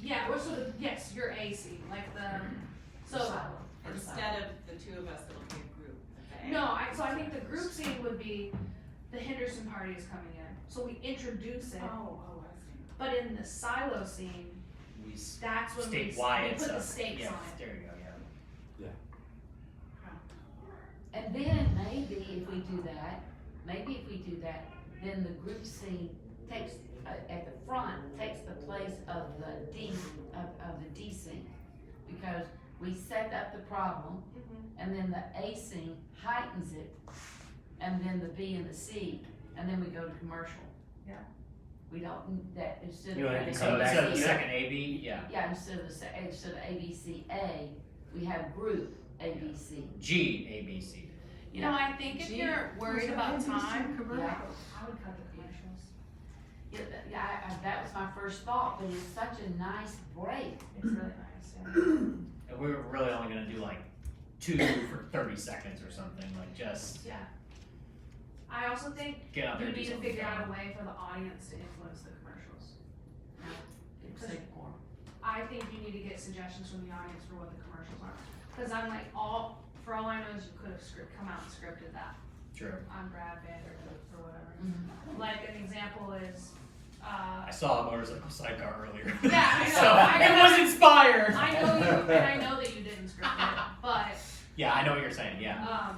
Yeah, or sort of yes, your A scene, like the Instead of the two of us, it'll be a group. Okay? No, I think the group scene would be the Henderson party is coming in, so we introduce it. Oh, I see. But in the silo scene, that's when we Wyatt's put the up. stakes Yeah, on it. there you go. Yeah. And then maybe if we do that, then the group scene takes, at the front, takes the place of the D scene. Because we set up the problem, and then the A scene heightens it, and then the B and the C, and then we go to commercial. Yeah. We don't, that, instead You of. want to having instead of the ABC second AB, yeah. Yeah, instead of ABCA, we have group ABC. GABC. You know, I think if you're worried about time, Yeah. I would cut the commercials. Yeah, that was my first thought, but it's such a nice break. It's really nice. Yeah. And we were really only gonna do like 2 for 30 seconds or something, like just Yeah. I also think get out there you and do need to something figure out fun. a way for the audience to influence the commercials. I think you need to get suggestions from the audience for what the commercials are. Cause I'm like, for all I know is you could have come out and scripted that. True. On Brad Vanderbilt or whatever. Mhm. Like an example is, I saw a motorcycle sidecar earlier. Yeah, I know. So I it know. was inspired. I know you, and I know that you didn't script it, but, Yeah, I know what you're saying, yeah.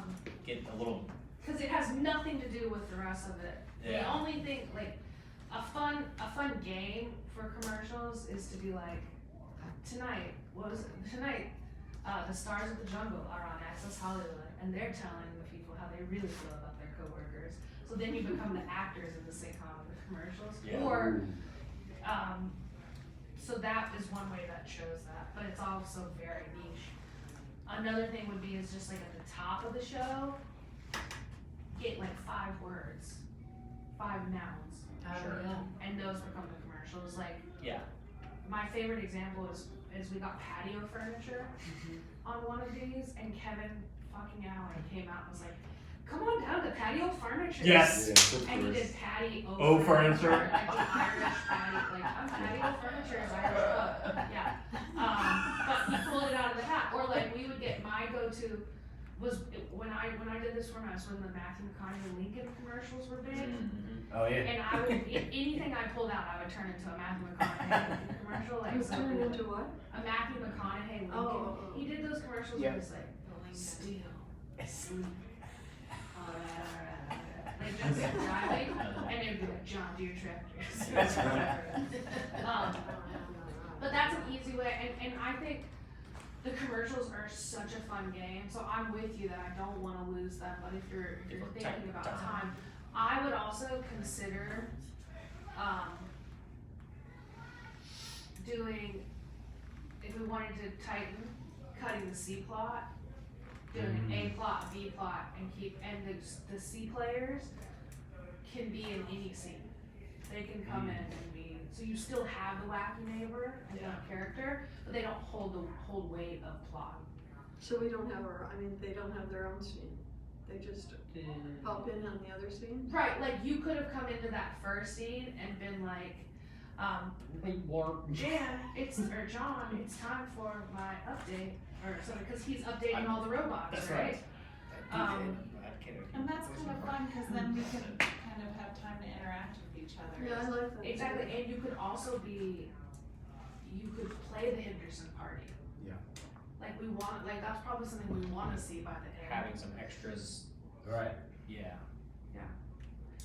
Get a little, cause it has nothing to do with the rest of it. The Yeah. only thing, like, a fun game for commercials is to be like, tonight, the stars of the jungle are on Access Hollywood, and they're telling the people how they really feel about their coworkers. So then you become the actors of the sitcom of the commercials. Yeah. Or, so that is one way that shows that, but it's also very niche. Another thing would be is just like at the top of the show, get like 5 words, 5 nouns. Sure. And those become the commercials. Like, yeah. my favorite example is we got patio furniture on one of these, and Kevin fucking Allen came out and was like, come on down to patio furniture. Yes. Yes, of And he course. did patty O furniture. like the Irish patty, like I'm patio furniture is Irish pub. Yeah. But he pulled it out of the hat. Or like we would get my was when I did this format, was when the Matthew McConaughey Lincoln commercials were big. Oh, yeah. And I would, anything I pulled out, I would turn into a Matthew McConaughey commercial, like It was turned into what? a Matthew McConaughey Lincoln. Oh. He did those commercials Yeah. where it's like, steal, sleep, alright. Like just driving, and it'd be like John Deere tractors. But that's an easy way, and I think the commercials are such a fun game, so I'm with you that I don't wanna lose them, but if you're thinking about time, I would also consider, doing, if we wanted to tighten, cutting the C plot, doing an A plot, B plot, and the C players can be in any scene. They can come in and be, so you still have the wacky neighbor and the character, but they don't hold weight of plot. So we don't have they don't have their own scene. They just pop in on the other scene? Right, like you could have come into that first scene and been like, Jan, or John, it's time for my update, or something, cause he's updating all the robots, That's right? And that's kind of fun, cause then we can kind of have time to interact with each other. Yeah, I like that. Exactly, and you could also you could play the Henderson party. Yeah. Like that's probably something we wanna see by the end. Having some extras. Right. Yeah.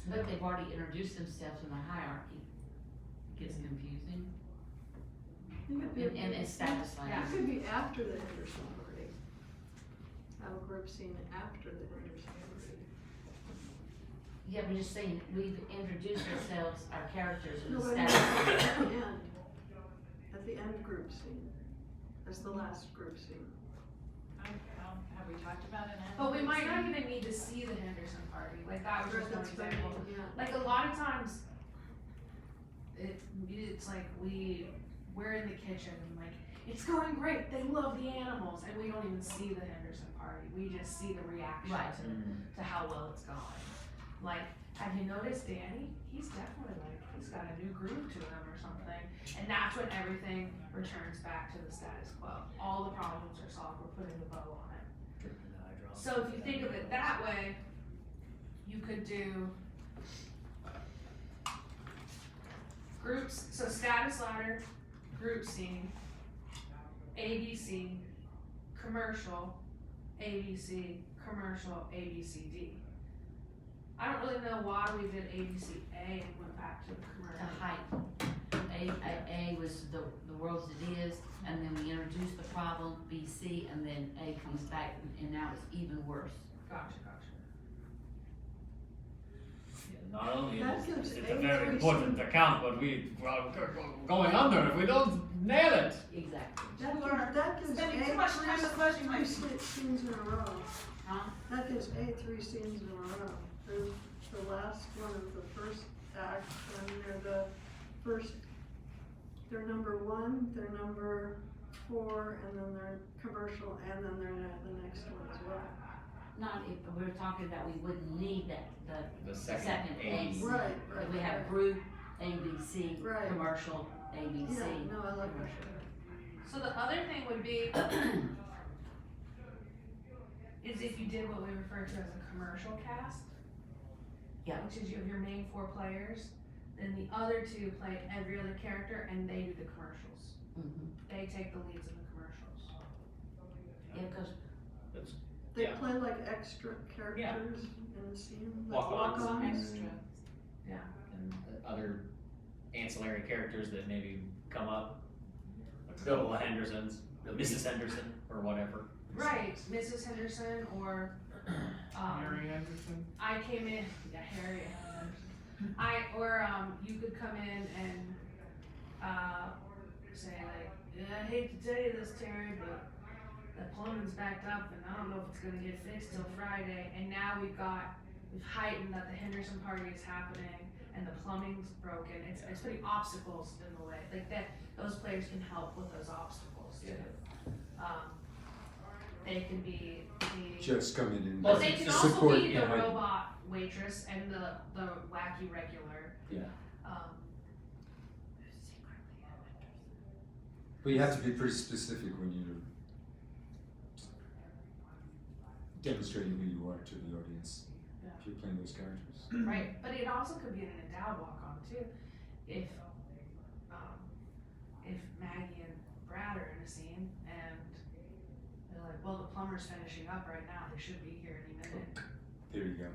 But they've already introduced themselves in the hierarchy. It gets confusing. And it's satisfying. It could be after the Henderson party. Have a group scene after the Henderson party. Yeah, we're just saying, we've introduced ourselves, our characters in No, the but I mean, status. at the end. At the end group scene. That's the last group scene. Have we talked about an end? But we might not even need to see the Henderson party, like that was just one That's right, example. yeah. Like a lot of times, it's like we're in the kitchen and like, it's going great, they love the animals, and we don't even see the Henderson party, we just see the reaction Right. to how well it's going. Like, have you noticed Danny? He's definitely like, he's got a new groove to him or something, and that's when everything returns back to the status quo. All the problems are solved, we're putting the bow on it. So if you think of it that way, you could do groups, so status ladder, group scene, ABC, commercial, ABC, commercial, ABCD. I don't really know why we did ABCA and went back to the commercial. The height. A was the world as it is, and then we introduced the problem, BC, and then A comes back, and now it's even worse. Gotcha. Not only That is gives it A a very three important account, but we're going under if we don't nail it. Exactly. That gives Spending A too much time flushing my three scenes in a row. Huh? That gives A 3 scenes in a row. There's the last one of the first act, and they're number 1, they're number 4, and then they're commercial, and then they're the next one as well. Not if, we're talking about we wouldn't need that, The the second second A. ABC. Right. If we have group, ABC, Right. commercial, ABC. Yeah, no, I like that. So the other thing would be, is if you did what we refer to as a commercial cast. Yeah. Which is you have your main 4 players, then the other 2 play every other character and they do the commercials. Mhm. They take the leads in the commercials. Yeah, because They Yeah. play like extra characters in the scene, like Walk-ons. walk-ons. Extra. Yeah. And other ancillary characters that maybe come up, like Bill Henderson's, Mrs. Henderson, or whatever. Right, Mrs. Henderson or, Harry Anderson. I came in, yeah, Harry Henderson. You could come in and, say like, yeah, I hate to tell you this, Terry, but the plumbing's backed up and I don't know if it's gonna get fixed till Friday, and now we've heightened that the Henderson party is happening and the plumbing's broken, it's putting obstacles in the way, like those players can help with those obstacles too. They can be Just come in and but they can also support be the behind- robot waitress and the wacky regular. Yeah. But you have to be pretty specific when you demonstrating who you are to the audience Yeah. if you're playing those characters. Right, but it also could be an endowed walk-on too. If Maggie and Brad are in a scene and they're like, well, the plumber's finishing up right now, they should be here any minute. There you go.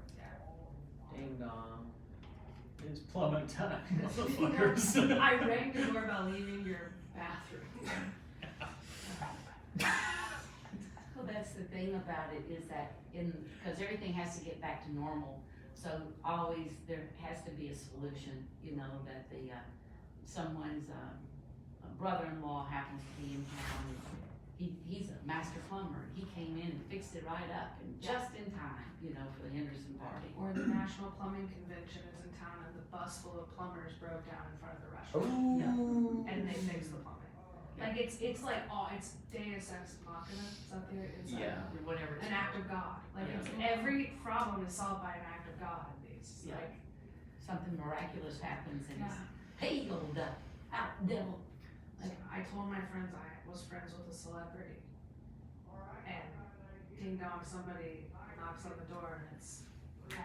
Ding dong. It's plumbing time, motherfuckers. I rang the doorbell leaving your bathroom. Well, that's the thing about it is that because everything has to get back to normal, so always there has to be a solution, you know, that someone's brother-in-law happens to be in town. He's a master plumber. He came in and fixed it right up and just in time, you know, for the Henderson party. Or the National Plumbing Convention is in town and the bus full of plumbers broke down in front of the restaurant. Oh. And they fixed the plumbing. Like it's like it's Deus Ex Machina. Is that the it's Yeah. Or whatever. an act of God. Like Yeah. it's every problem is solved by an act of God. It's Yeah. like Something miraculous happens and Yeah. it's, hey, old out devil. Like I told my friends I was friends with a celebrity, and ding dong, somebody knocks on the door and it's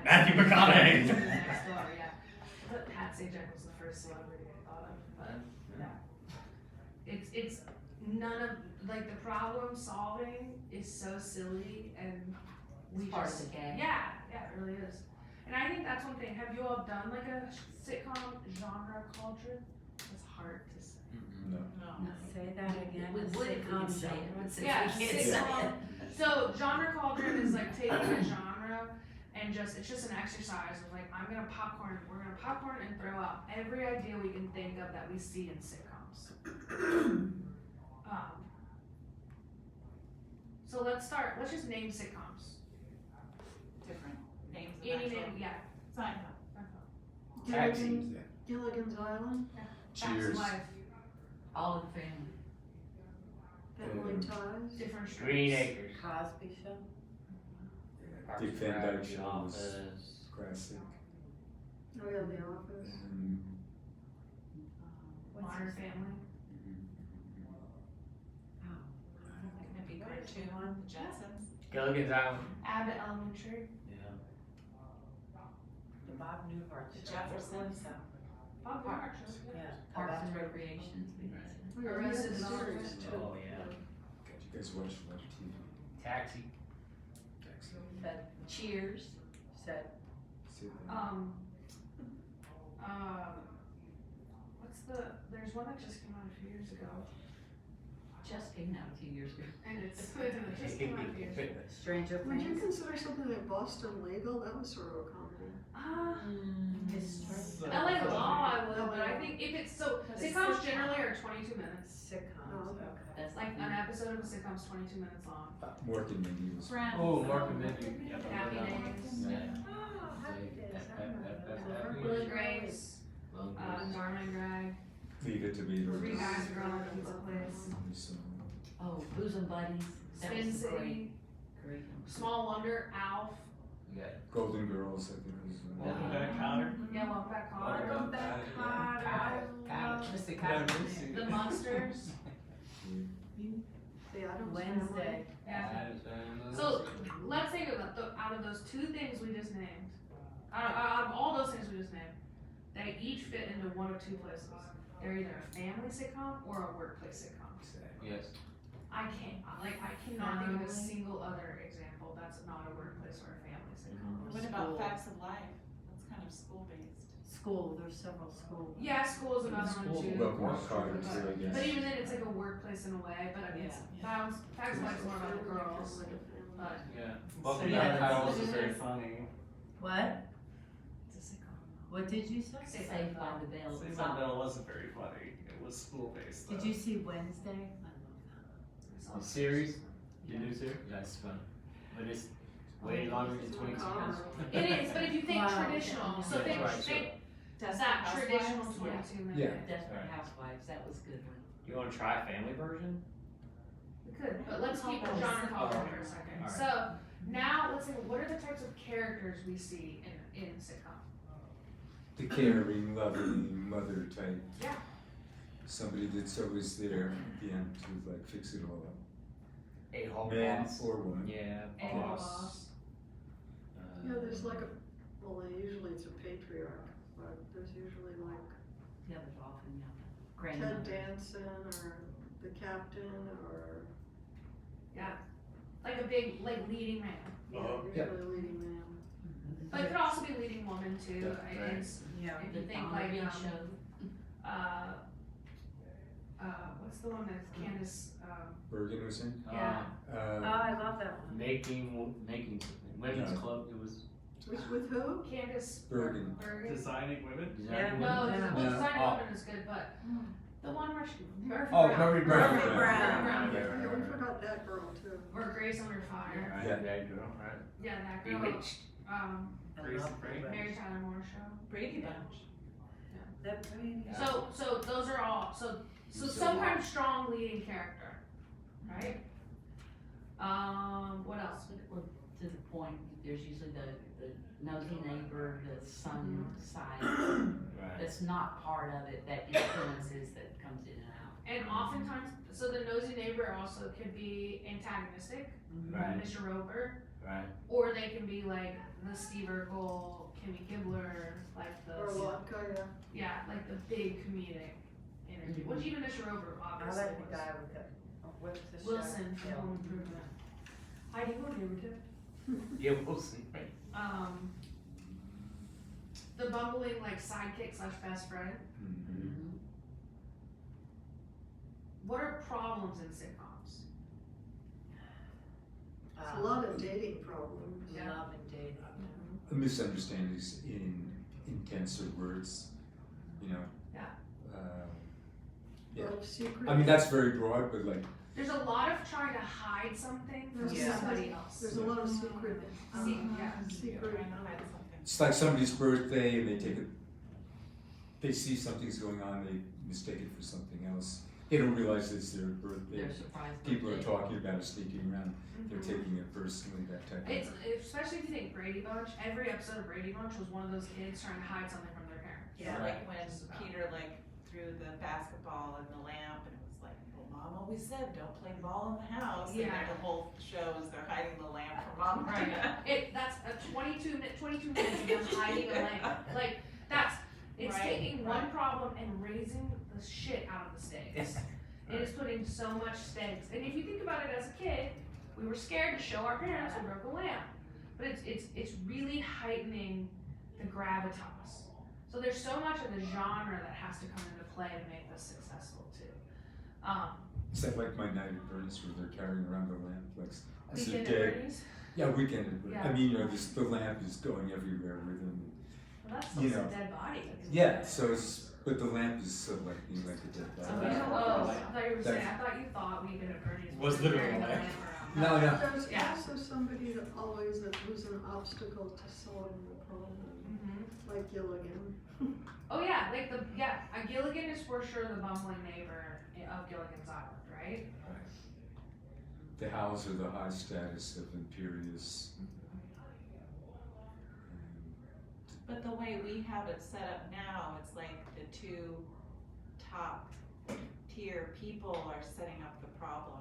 Matthew McConaughey. next door, yeah. But Pat Sajak was the first celebrity I thought of. But it's none of like the problem solving is so silly and we Part of just the game. yeah, it really is. And I think that's one thing. Have you all done like a sitcom genre culture? It's hard to say. No. Say that again. We a would if we sitcom could say it, genre. but since Yeah, we can't say sitcom. it. So genre cauldron is like taking a genre and it's just an exercise of like we're gonna popcorn and throw out every idea we can think of that we see in sitcoms. So let's just name sitcoms. Different names of Any actual. name, yeah. Seinfeld. Tag teams. Gilligan's Island, Facts of Cheers. life, All in the family. Family Ties. different streets. Green Acres. Cosby Show. Parks Dick and Van Rec, Dyke The Show was Office. classic. Oh yeah, The Office. Modern Family. That'd be cartoon. The Jetsons. Gilligan's Island. Abbott Elementary. Yeah. The Bob Newhart The Show. Jeffersons. Bob Newhart Show. Yeah. Parks and recreations. Oh, yeah, Arrested yeah, Development. series too. Oh, yeah. God, you guys watch a lot of TV. Taxi. But Cheers. Said. See that? There's one that just came out a few years ago, Just came out 2 years ago. and it just came out a few years ago. Stranger Would you Things. consider something like Boston Legal? That was sort of a comedy. LA Law I will, but I think if it's But it's sitcoms sitcom. generally are 22 minutes. Sitcoms, Oh, okay. That's Like an episode of a sitcom's 22 minutes long. Mork and Mindy was. Friends. Oh, Mark and Mindy. Yep, I Happy know that one. Days. Yeah. Oh, Happy Days. I remember. Happy Will Days. and Grace, Dharma and Greg, Leave It to Beaver. Three Guys Girl at Pizza Place, Oh, Bosom Buddies. That Spin was great. City, Great. Small Wonder, Alf, We got Golden Girls, I think was. Welcome back, Cotter. Yeah, Welcome Back Kotter, Welcome back, Kotter. Mr. Cotter. The Monsters. The Addams Wednesday. Yeah. So let's think about out of those two things we just named, out of all those things we just named, they each fit into one of two places. They're either a family sitcom or a workplace sitcom. Yes. I cannot think of a single other example that's not a workplace or a family sitcom. What about Facts of Life? That's kind of school-based. School, there's several schools. Yeah, school is another one too. Welcome to Carter too, I guess. But even then, it's like a workplace in a way. But I mean, Facts of Life is more about the girls. But Yeah. Welcome Yeah, back, that's- Kyle's is very funny. What? it's a sitcom. What did you say? Saved by the Bell. Saved by the Bell wasn't very funny. It was school-based though. Did you see Wednesday? The series, the new series, that's fun. But it's way longer than 22 minutes. It is, but if you think Wow. traditional, so Yeah, think, right, think Desperate that Housewives? traditional Yeah. 22 minute. Yeah. Desperate Right. Housewives, that was a good one. You wanna try family version? We could, but let's keep the genre called for a second. Alright. So now let's think, what are the types of characters we see in sitcom? The caring, loving mother type. Yeah. Somebody that's always there at the end to like fix it all up. A hall man boss. or woman. Yeah, A boss. Yeah, there's like usually it's a patriarch, but there's usually like Yeah, there's often, Ted grandmother. Danson or the captain or, Yeah, like a big, like leading man. yeah, usually leading man. But it could also be leading woman too. Yeah, right. It's, Yeah. if you think like, show. what's the one that's Candace, Bergen was in. yeah. I love that one. Making women's No. club. It was With who? Candace Bergen. Bergen. Designing women. designing No, women. well, No. Designing Oh. Woman is good, but the one where she, Murphy Oh, Brown. Murphy Brown. Murphy Brown. Yeah, we forgot that girl too. Or Grace Under Fire. Right, Yeah. that girl, right? Yeah, that girl. Bewitched. Gracie Frank. Mary Tyler Moore show. Brady Bunch. That Brady. So those are all, so some kind of strong leading character, right? What else? Well, to the point, there's usually the nosy neighbor, the son side, Right. that's not part of it, that influences, that comes in and out. And oftentimes, so the nosy neighbor also could be antagonistic, Right. Mr. Roper, Right. or they can be like the Steve Urkel, Kimmy Gibbler, like the Or Lotka, yeah. like the big comedic energy. Which even Mr. Roper I obviously like the was. guy with the, what's the show? Wilson from Yeah. Home Improvement. Heidi Woodward. Yeah, Wilson. Right. The bumbling like sidekick slash best friend. Mhm. What are problems in sitcoms? It's a lot of dating problems. Yeah. Love and dating. Misunderstandings in intenser words, you know. Yeah. Yeah. Love secrets. I mean, that's very broad, but like, There's a lot of trying to hide something from Yeah. somebody else. There's a lot of secret. Secret. it's like somebody's birthday and they take it, they see something's going on, they mistake it for something else. They don't realize it's their birthday. They're surprised. People are birthday. talking about it, sneaking around, they're Mhm. taking it personally, that type of It's thing. especially if you think Brady Bunch. Every episode of Brady Bunch was one of those kids trying to hide something from their parents. Yeah, Right. like when Peter threw the basketball in the lamp and it was like, well, Mom always said, don't play ball in the house. And Yeah. then the whole show is they're hiding the lamp from Mom. That's a 22 minutes of them hiding a lamp. Like it's Right, taking one problem and raising the shit out of the stakes. It is putting so much stakes. And if you think about it as a kid, we were scared to show our parents we broke a lamp. But it's really heightening the gravitas. So there's so much of the genre that has to come into play to make this successful too. Is that like my night at Bernie's where they're carrying around the lamp, like, as a Weekend at dead? Bernie's. Yeah, weekend at Bernie's. Yeah. I mean, you know, the lamp is going everywhere with them. Well, that's You also a know. dead body. Yeah, so it's, but the lamp is sort of like being like a dead Oh, body. I thought you were saying, That's- I thought you thought Weekend at Bernie's Was literally carrying the like- lamp around. No, no. There's Yeah. also somebody that always who's an obstacle to solving the problem, Mhm. like Gilligan. Oh yeah, like Gilligan is for sure the bumbling neighbor of Gilligan's Island, right? The Howes are the high status of imperious. But the way we have it set up now, it's like the two top tier people are setting up the problem.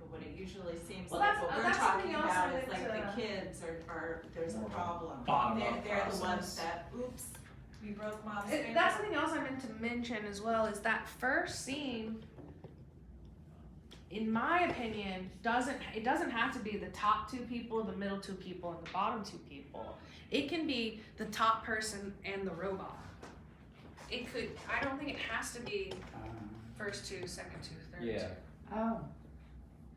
But what it usually seems Well, like that's- what we're that's talking something else about I is like meant the kids are there's a problem. Bottom up They're the process. ones that, oops, we broke Mom's finger. That's something else I meant to mention as well, is that first scene, in my opinion, it doesn't have to be the top two people, the middle two people, and the bottom two people. It can be the top person and the robot. I don't think it has to be first two, second two, third Yeah. two. Oh.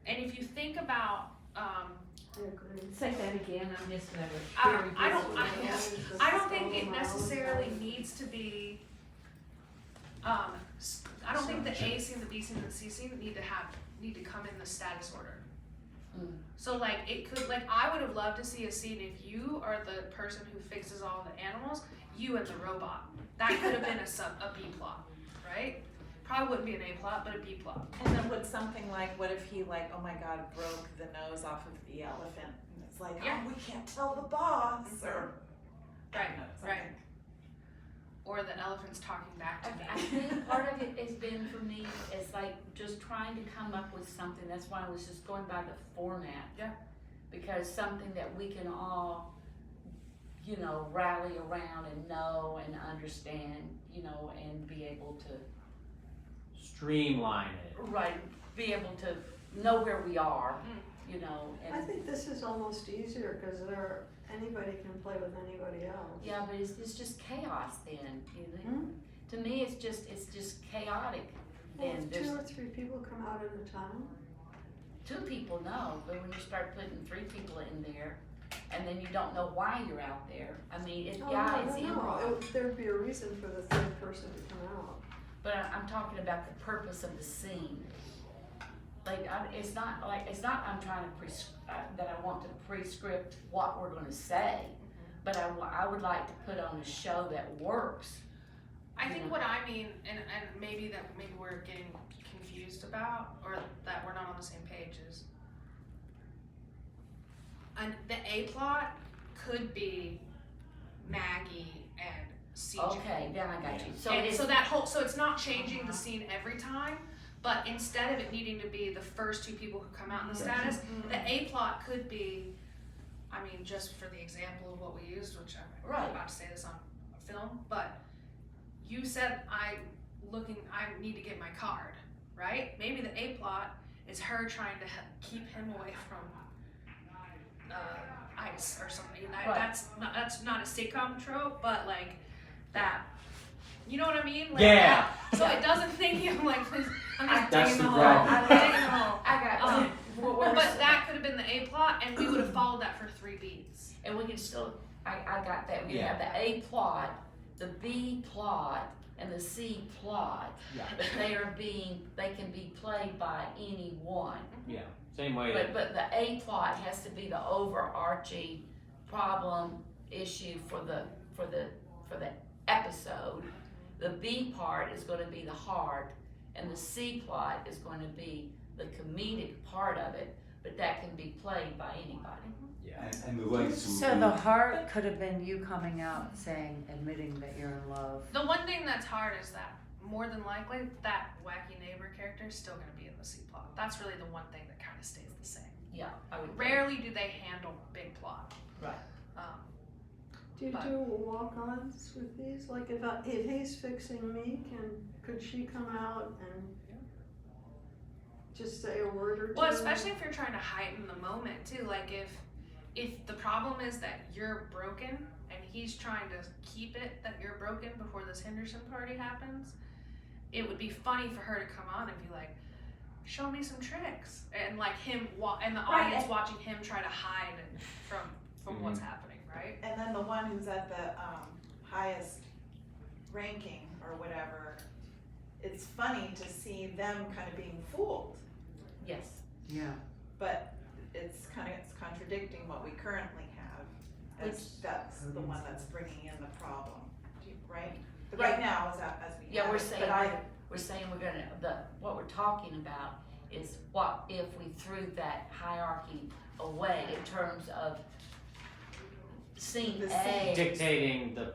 And if you think about, I agree. Say that again, I missed that. I don't think it necessarily needs to be, I don't think the A scene, the B scene, and the C scene need to come in the status order. Mm. So like it could, like I would have loved to see a scene if you are the person who fixes all the animals, you and the robot. That could have been a B plot, right? Probably wouldn't be an A plot, but a B plot. And then would something like, what if he like, oh my God, broke the nose off of the elephant? And it's like, Yeah. oh, we can't tell the boss, or. Right, I don't know, right. something. or the elephant's talking back to me. I think part of it has been for me is like just trying to come up with something. That's why I was just going by the format. Yeah. Because something that we can all, you know, rally around and know and understand, you know, and be able to, Streamline it. right, be able to know where we are, you know, I and, think this is almost easier, cause anybody can play with anybody else. yeah, but it's just chaos then. To me, it's just chaotic. Well, Then if there's 2 or 3 people come out at a time, 2 people, no, but when you start putting 3 people in there, and then you don't know why you're out there, I mean, it's improv. There'd be a reason for the 3rd person to come out. But I'm talking about the purpose of the scene. Like, it's not I'm trying to that I want to prescript what we're gonna say, but I would like to put on a show that works. I think what I mean, and maybe we're getting confused about, or that we're not on the same page, is the A plot could be Maggie and CJ. Okay, then I got you. So And it's, so it's not changing the scene every time, but instead of it needing to be the first 2 people who come out in the status, the A plot could be, I mean, just for the example of what we used, which I'm Right. about to say this on film, but you said I need to get my card, right? Maybe the A plot is her trying to keep him away from ice or something. Right. That's not a sitcom trope, but like that. You know what I mean? Like Yeah. that. So it doesn't think you like. I'm just That's digging the the hole. problem. I'm digging the hole. I got you. But that could have been the A plot, and we would have followed that for 3 beats. And we can still, I got that. We Yeah. have the A plot, the B plot, and the C plot. Yeah. But they can be played by anyone. Yeah. Same way. But the A plot has to be the overarching problem issue for the episode. The B part is gonna be the heart, and the C plot is gonna be the comedic part of it, but that can be played by anybody. Yeah. And the lights will So be- the heart could have been you coming out saying, admitting that you're in love. The one thing that's hard is that more than likely that wacky neighbor character is still gonna be in the C plot. That's really the one thing that kind of stays the same. Yeah, I would. Rarely do they handle big plot. Right. Do you But- do walk-ons with these? Like if he's fixing me, could she come out and just say a word or 2? Well, especially if you're trying to heighten the moment too. Like if the problem is that you're broken and he's trying to keep it that you're broken before this Henderson party happens, it would be funny for her to come on and be like, "Show me some tricks," and like him and the audience watching him try to hide from what's happening, right? And then the one who's at the highest ranking or whatever, it's funny to see them kind of being fooled, Yes. Yeah. but it's contradicting what we currently have, as that's the one that's bringing in the problem, right? Right now, as we Yeah, have we're it, saying but we're saying what we're talking about is what if we threw that hierarchy away in terms of scene The A. Dictating the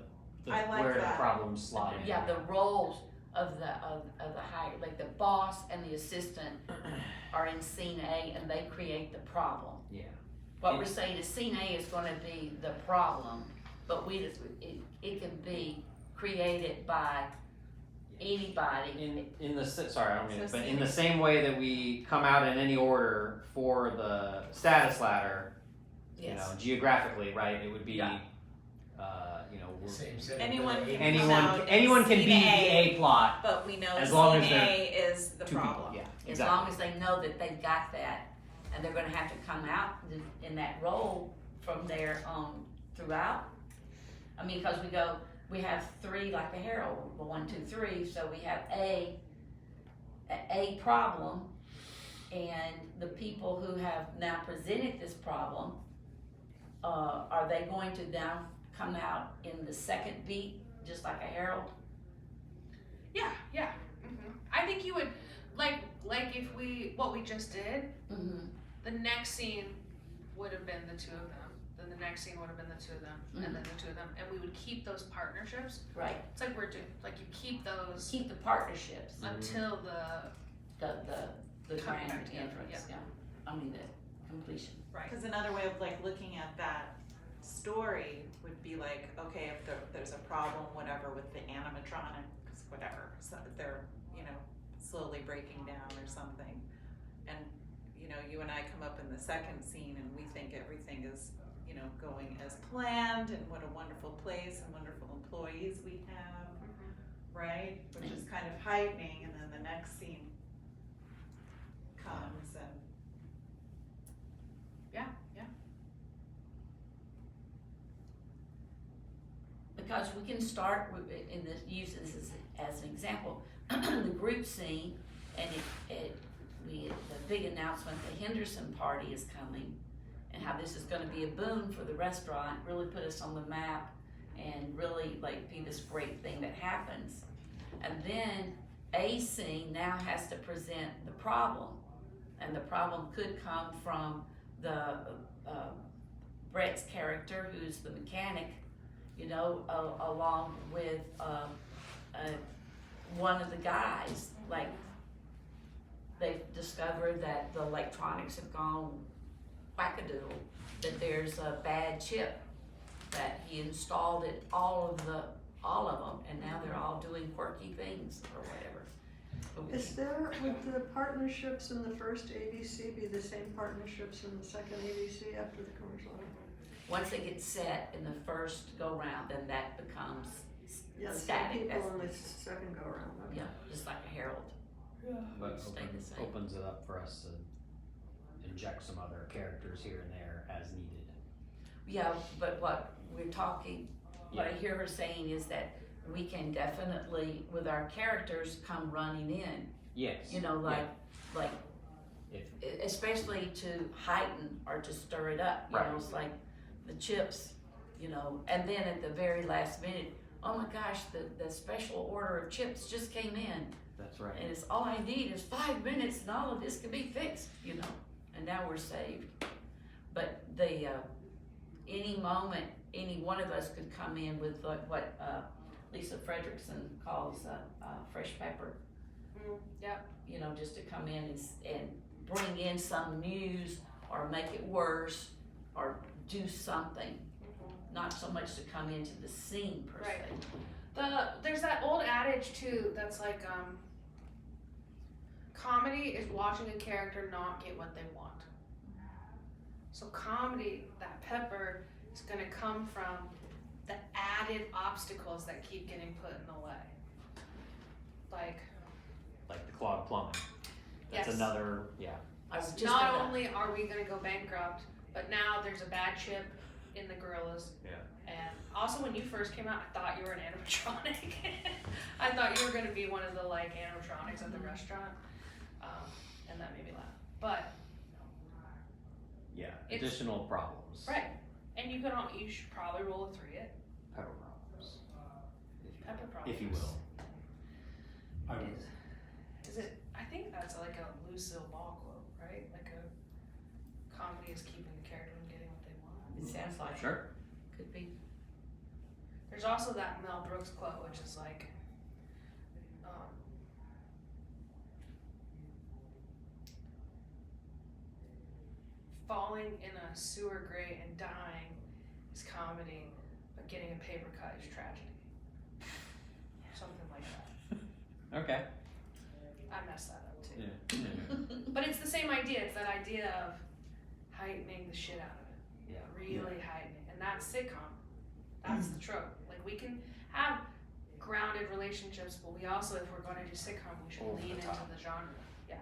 I like where the that. problems slide. Yeah, the roles of the higher, like the boss and the assistant are in scene A and they create the problem. Yeah. What we're saying is scene A is gonna be the problem, but it can be created by anybody. In the sorry, I don't mean So it, but scene- in the same way that we come out in any order for the status ladder, you know, geographically, right? It would be, Yeah. you know, we're- Same setting. Anyone but can anyone come out anyone in can be scene the A, A plot. but we know as long scene as they're A is the two problem. people. Yeah, As exactly. long as they know that they've got that, and they're gonna have to come out in that role from there on throughout. I mean, cause we have 3 like the Herald, 1, 2, 3, so we have a problem, and the people who have now presented this problem, are they going to now come out in the second beat, just like a Herald? Yeah. I think you would like if what we just did. Mm-hmm. The next scene would have been the 2 of them, the then the next scene would have been the two of them, and then the two of them, and we would keep those partnerships. Right. It's like we're doing, like you keep those Keep the partnerships, until the the Coming grand back together, entrance, yeah. I mean, the completion. right. Cause another way of like looking at that story would be like, okay, if there's a problem, whatever, with the animatronics, whatever, so they're, you know, slowly breaking down or something. And, you know, you and I come up in the second scene and we think everything is, you know, going as planned and what a wonderful place and wonderful employees we have, right? Which is kind of heightening, and then the next scene comes and Because we can start with, in this, use this as an example, the group scene, and the big announcement, the Henderson party is coming, and how this is gonna be a boon for the restaurant, really put us on the map, and really like be this great thing that happens. And then a scene now has to present the problem, and the problem could come from the Brett's character, who's the mechanic, you know, along with one of the guys. Like, they've discovered that the electronics have gone wackadoodle, that there's a bad chip, that he installed it, all of them, and now they're all doing quirky things or whatever. Would the partnerships in the first ABC be the same partnerships in the second ABC after the commercial? Once they get set in the first go round, then that becomes Yeah, same static. people in the second go around. Okay. Yeah, just like a herald. But Stay the same. opens it up for us to inject some other characters here and there as needed. Yeah, but what we're talking, what I hear her saying is that we can definitely, with our characters, come running in. Yes. You know, like, If especially to heighten or to stir it up. You Right. know, it's like the chips, you know, and then at the very last minute, oh my gosh, the special order of chips just came in. that's right. And it's all I need is 5 minutes and all of this can be fixed, you know, and now we're saved. But the, any moment, any one of us could come in with what Lisa Fredrickson calls fresh pepper. Yep. You know, just to come in and bring in some news or make it worse or do something. Not so much to come into the scene per Right. se. There's that old adage too that's like comedy is watching a character not get what they want. So comedy, that pepper, is gonna come from the added obstacles that keep getting put in the way. Like Like the clogged plumbing. That's Yes. another, yeah. I was just not about- only are we gonna go bankrupt, but now there's a bad chip in the gorillas. Yeah. And also when you first came out, I thought you were an animatronic. I thought you were gonna be one of the like animatronics at the restaurant. And that made me laugh. But Yeah. It's- Additional problems. right. And you should probably roll a 3 it. Pepper problems. Pepper problems. If you will. I would. Is it I think that's like a Lucille Ball quote, right? Like a comedy is keeping the character from getting what they want. It sounds like Sure. could be. There's also that Mel Brooks quote, which is like, falling in a sewer grate and dying is comedy, but getting a paper cut is tragedy. Something like that. Okay. I messed that up too. Yeah. But it's the same idea. It's that idea of heightening the shit out of it. Yeah. Really heightening. And that's sitcom. That's the trope. Like we can have grounded relationships, but we also, if we're going to do sitcom, we should Over lean the into top. the genre. Yeah.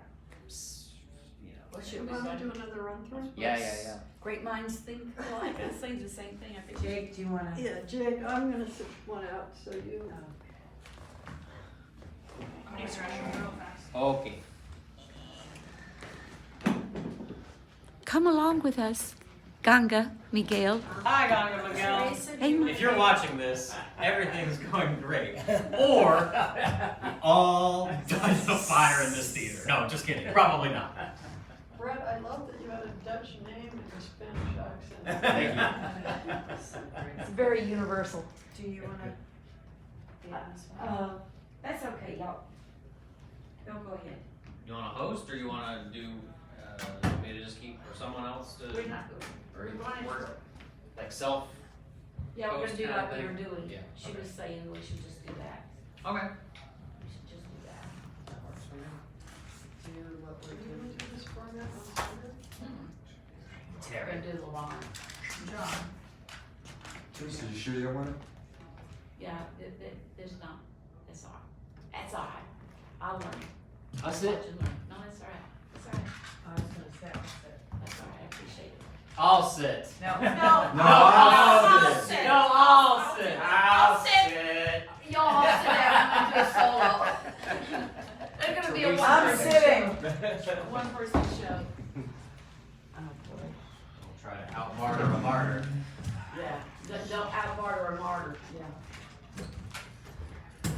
You know. What Do should you we want to do? do another run through? Yeah. Great minds think alike. I say the same thing. I think. Jake, do you wanna? Yeah, Jake, I'm gonna sit one out, so you. I'm gonna stretch it real fast. Okay. Come along with us, Ganga, Miguel. Hi, Ganga Miguel. Hey, If you're watching this, everything's going great. Or we all died of fire in this theater. No, just kidding. Probably not. Brett, I love that you had a Dutch name and a Spanish accent. Thank you. It's very universal. Do you wanna? That's okay, y'all. Y'all go ahead. You wanna host, or you wanna do, me to just keep, or someone else to? We're not going. Or We're going work, like self, Yeah, we're gonna do Host like kind we of were doing. Yeah, She okay. was saying we should just do that. okay. We should just do that. That works for me. Do what Do we're you doing. want to do this format on Sunday? We're gonna do the line. John. Teresa, you sure you don't wanna? Yeah, there's not, that's all right. That's all right. I'll learn. That's Watch it. and learn. No, that's all right. That's all right. I was gonna say, That's all right. I appreciate it. I'll sit. no. I'll sit. No, I'll sit. I'll sit. Y'all all sit down and do a solo. It's gonna be a Teresa. I'm one-person sitting. show. One-person show. Oh, boy. Don't try to out-martyr a martyr. Yeah. Don't out-barter a martyr. Yeah.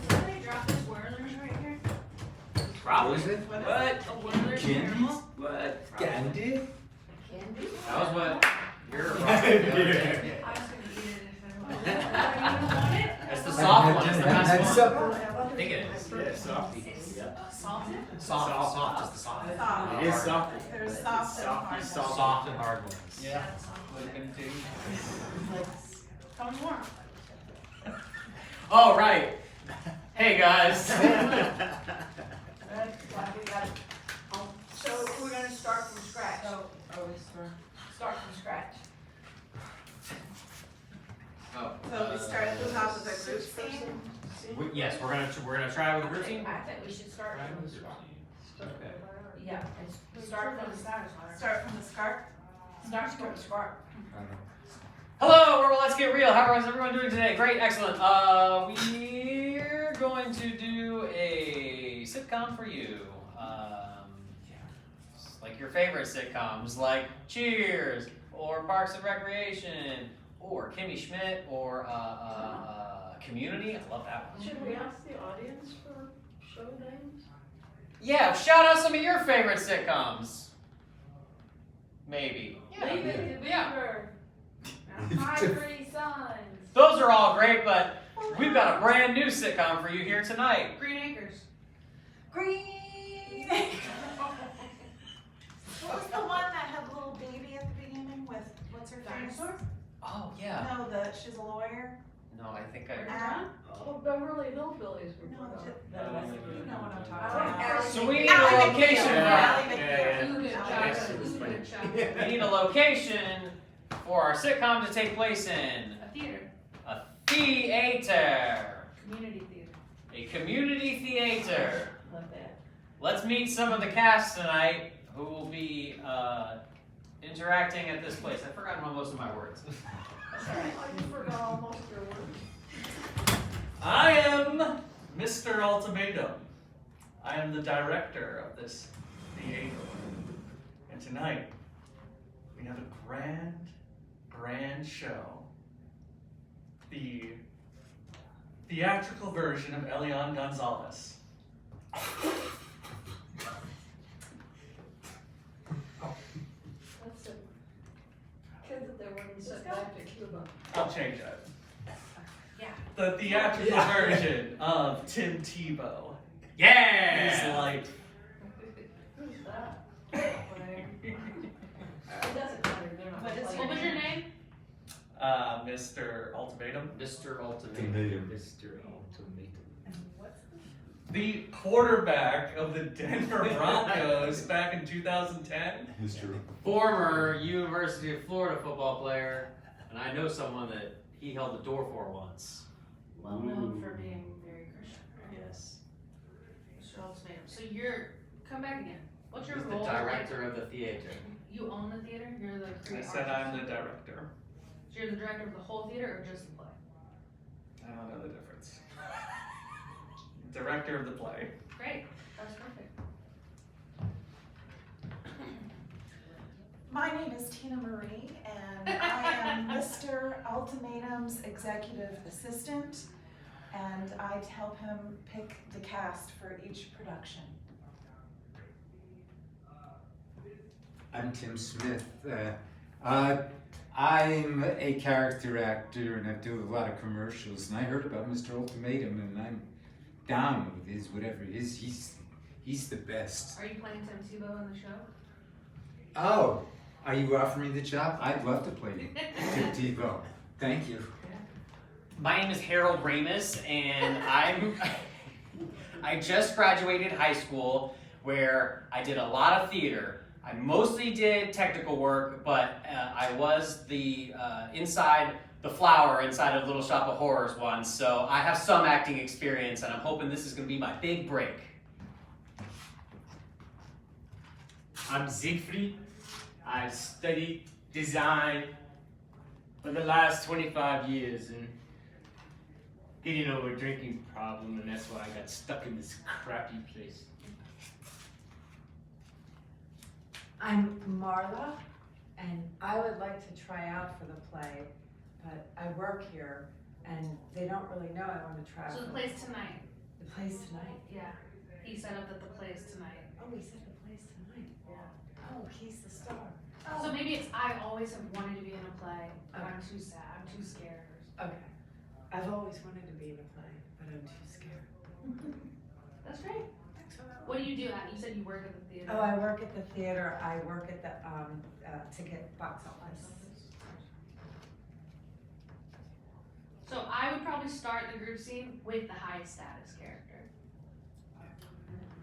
Did they drop this Werner's right here? Probably. Was it? What? A Werner's Candy? caramel? What? Candy? Candy? That was what you're about. I was gonna eat it if I wanted it. You don't want it? It's the soft one. It's the Had best one. supper. I think it is. Yeah, softy. Salted? Soft, just the soft. Soft. It is softy. There's soft and hard. Soft and hard ones. Yeah. Tell me more. Oh, right. Hey, guys. So we're gonna start from scratch. Start from scratch. Oh, So we start at the top of the group scene. Yes, we're gonna try with the group team. I think we should start from the start. Okay. Yeah, start from the start. Start from the start. Start from the start. Hello, we're Let's Get Real. How is everyone doing today? Great, excellent. We're going to do a sitcom for you. Like your favorite sitcoms, like Cheers, or Parks and Recreation, or Kimmy Schmidt, or Community. I love that one. Should we ask the audience for show names? Yeah, shout out some of your favorite sitcoms. Maybe. Leave it to Beaver. My Pretty Sons. Those are all great, but we've got a brand new sitcom for you here tonight. Green Acres. Green. What was the one that had a little baby at the beginning with, what's her face? Dinosaur? Oh yeah. No, she's a lawyer. No, I think I. Oh, Beverly Hillbillies were No, put on. you know what I'm Oh, talking about. So we need a Ally location. McBeal. for- Ally Yeah, McBeal. yeah. Good Yes, job. it was funny. Good job. We need a location for our sitcom to take place in A theater. a theater, Community theater. a community theater. Love that. Let's meet some of the cast tonight who will be interacting at this place. I've forgotten most of my words. You forgot almost your words. I am Mr. Ultimatum. I am the director of this theater. And tonight, we have a grand show. The theatrical version of Elian Gonzalez. That's it. Kid that they wouldn't send back to Cuba. I'll change that. Yeah. The theatrical version of Tim Tebow. Yeah. His life. Who's that? It doesn't matter. They're not What is playing. What was your name? Mr. Ultimatum. Mr. Ultimate. Ultimatum. Mr. Ultimatum. The quarterback of the Denver Broncos back in 2010. Mr. Former University of Florida football player, and I know someone that he held the door for once. Well known for being very Christian. Yes. Mr. Ultimatum. So come back again. What's your He's the role? director of the theater. You own the theater? You're the I creative said artist? I'm the director. So you're the director of the whole theater or just the play? I don't know the difference. Director of the play. Great. That's perfect. My name is Tina Marie, and I am Mr. Ultimatum's executive assistant, and I help him pick the cast for each production. I'm Tim Smith. I I'm a character actor and I do a lot of commercials. And I heard about Mr. Ultimatum, and I'm down with his whatever it is. He's the best. Are you playing Tim Tebow in the show? Oh, are you offering me the job? I'd love to play Tim Tebow. Thank you. My name is Harold Ramis, and I just graduated high school, where I did a lot of theater. I mostly did technical work, but I was the the flower inside of Little Shop of Horrors once, so I have some acting experience, and I'm hoping this is going to be my big break. I'm Siegfried. I studied design for the last 25 years and getting over a drinking problem, and that's why I got stuck in this crappy place. I'm Marla, and I would like to try out for the play, but I work here, and they don't really know I want to try out. So the play's tonight. The play's tonight? Yeah. He set up that the play's tonight. Oh, he said the play's tonight. Yeah. Oh, he's the star. So maybe it's I always have wanted to be in a play, but Okay. I'm too sad, I'm too scared. Okay. I've always wanted to be in a play, but I'm too scared. That's great. What do you do? You said you work at the theater. Oh, I work at the theater. I work at the ticket box office. So I would probably start the group scene with the highest status character.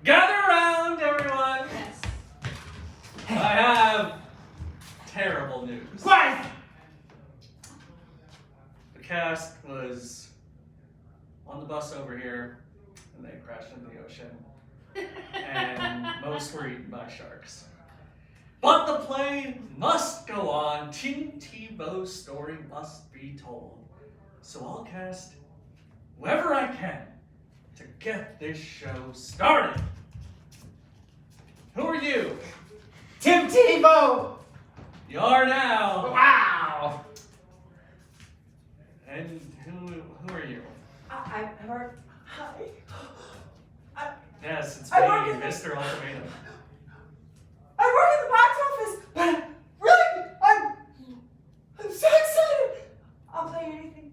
Gather around, everyone! Yes. I have terrible news. Quiet! The cast was on the bus over here, and they crashed into the ocean, and most were eaten by sharks. But the play must go on. Tim Tebow's story must be told. So I'll cast whoever I can to get this show started. Who are you? Tim Tebow! You are now. Wow! And who are you? I work. Hi. Yes, it's I me, work in the- Mr. Ultimatum. I work in the box office, but really, I'm so excited. I'll play anything.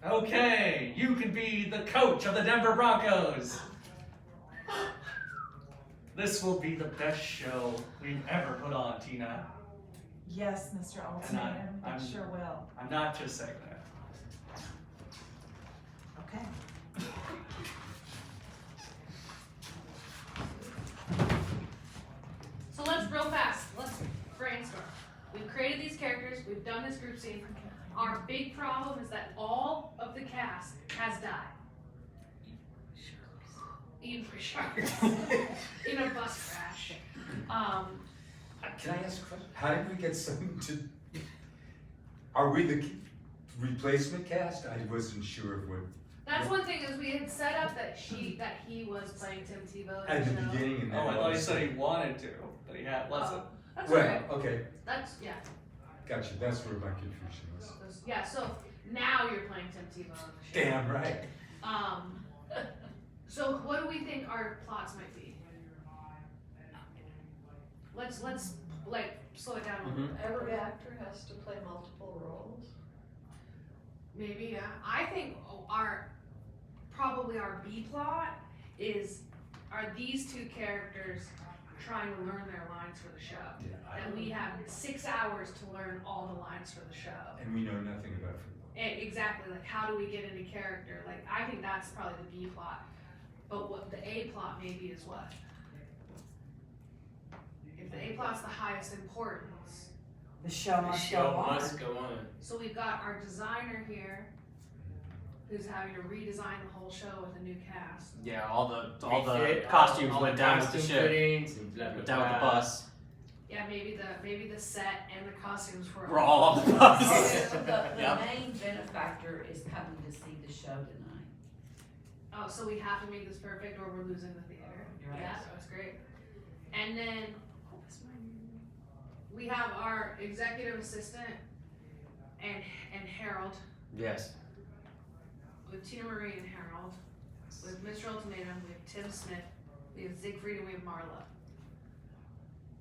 Okay, you can be the coach of the Denver Broncos. This will be the best show we've ever put on, Tina. Yes, Mr. Ultimatum, I'm- it sure will. I'm not just saying that. Okay. So let's real fast. Let's brainstorm. We've created these characters. We've done this group scene. Our big problem is that all of the cast has died. Eaten for sharks. In a bus crash. Can I ask a question? How did we get someone to? Are we the replacement cast? I wasn't sure of what. That's one thing is we had set up that he was playing Tim Tebow in At the the show. beginning, and Oh, then I all thought of you a said sudden- he wanted to, but he wasn't. That's Well, okay. okay, That's yeah. gotcha. That's where my confusion was. Yeah. So now you're playing Tim Tebow in the show. Damn right. So what do we think our plots might be? Let's like slow it down a little bit. Every actor has to play multiple roles. Maybe, yeah. I think our B plot are these two characters trying to learn their lines for the show. Yeah, And we have 6 hours to learn all the lines for the show. and we know nothing about football. Exactly, like how do we get into character? Like I think that's probably the B plot. But what the A plot maybe is what? If the A plot's the highest importance, The show The must show go on. must go on. so we've got our designer here who's having to redesign the whole show with a new cast. Yeah, all the Refit, costumes all went the down with the costume ship. fittings and blah, blah, Went down with the blah. bus. Yeah, maybe the set and the costumes We're all on the bus. The Yep. main benefactor is coming to see the show tonight. Oh, so we have to make this perfect or we're losing the theater. Right. Yeah, that's great. And then we have our executive assistant and Harold, Yes. with Tina Marie and Harold, with Mr. Ultimatum, we have Tim Smith, we have Siegfried, and we have Marla.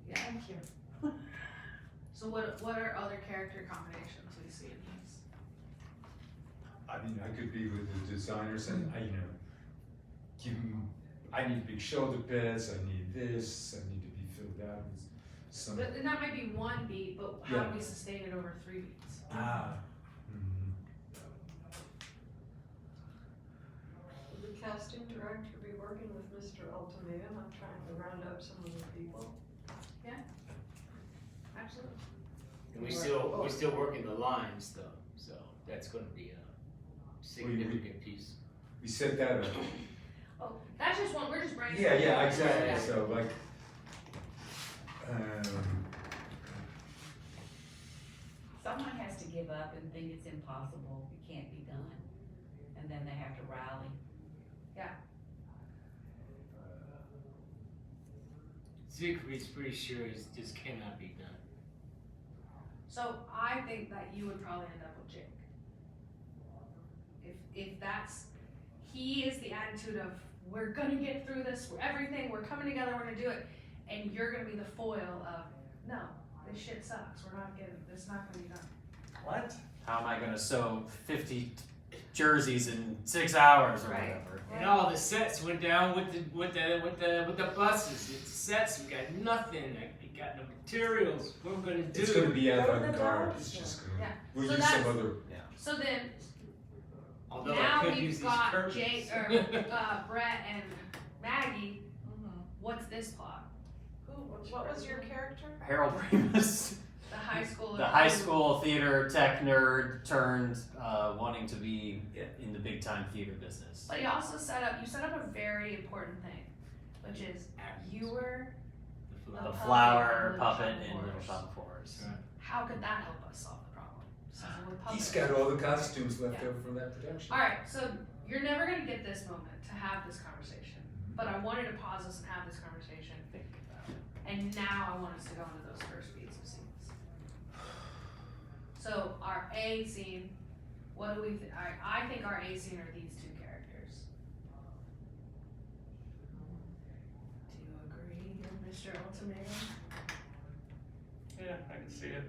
Yeah. Thank you. So what are other character combinations we see in these? I mean, I could be with the designers and I, give them, I need big shoulder pads, I need this, I need to be filled out with some. But and that might be one beat, but how Yeah. do we sustain it over 3 beats? Would the casting director be working with Mr. Ultimatum on trying to round up some of the people? Absolutely. And we're still working the lines though, so that's gonna be a significant piece. We set that up. Oh, that's just one, we're just brainstorming. Yeah, exactly, Yeah. so like, Someone has to give up and think it's impossible, it can't be done, and then they have to rally. Siegfried's pretty sure it just cannot be done. So I think that you would probably end up with Jake. If that's, he is the attitude of, we're gonna get through this, we're coming together, we're gonna do it, and you're gonna be the foil of, no, this shit sucks, it's not gonna be done. What? How am I gonna sew 50 jerseys in 6 hours or Right. whatever? And all the sets went down with the buses. It's sets, we got nothing. We got no materials. What we're gonna do? it's gonna be Go to the avant-garde, dollar it's store. just gonna, Yeah. we'll So use some that's- other, So then, Although now I could we've use these got curtains. Jake, or Brett and Maggie, what's this plot? What was your character? Harold Primus, The high school. the high school theater tech nerd turned wanting to be in the big time theater business. But you also set up a very important thing, which is you were The flower Little puppet Shop of in Little Horrors. Shop of Horrors. Right. How could that help us solve the problem? Since we're he's puppets. got all the costumes left Yeah. over from that production. Alright, so you're never gonna get this moment to have this conversation, but I wanted to pause us and have this conversation. And now I want us to go into those first beats of scenes. So our A scene, what do we, I think our A scene are these two characters. Do you agree, Mr. Ultimatum? Yeah, I can see it.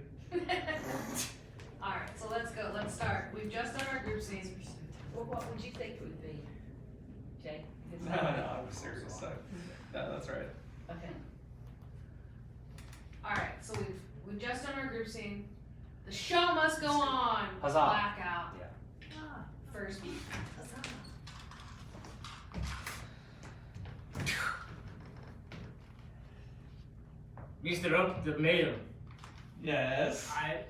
Alright, so let's go, let's start. We've just done our group scene. Well, what would you think it would be, Jake? No, I was serious. No, that's right. Okay. Alright, so we've just done our group scene. The show must go on. Huzzah. Blackout. Yeah. First beat. Mr. Ultimatum, Yes. I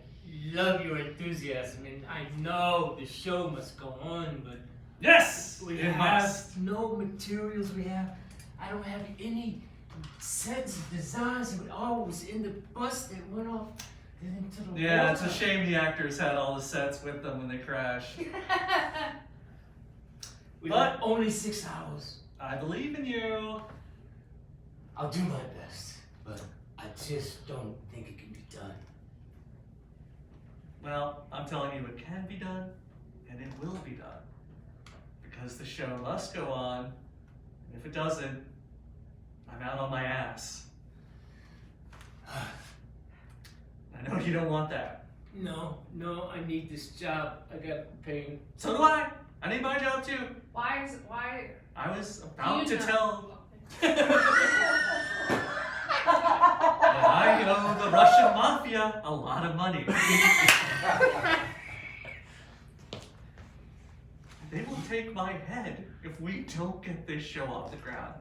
love your enthusiasm, and I know the show must go on, but Yes. we It have must. no materials. I don't have any sets of designs. It all was in the bus that went off into the Yeah, it's a water. shame the actors had all the sets with them when they crashed. We But- have only 6 hours. I believe in you. I'll do my best, but I just don't think it can be done. Well, I'm telling you, it can be done, and it will be done. Because the show must go on, and if it doesn't, I'm out on my ass. I know you don't want that. No, I need this job. I got pain. So do I. I need my job too. why? I was about You to know. tell that I owe the Russian mafia a lot of money. They will take my head if we don't get this show off the ground.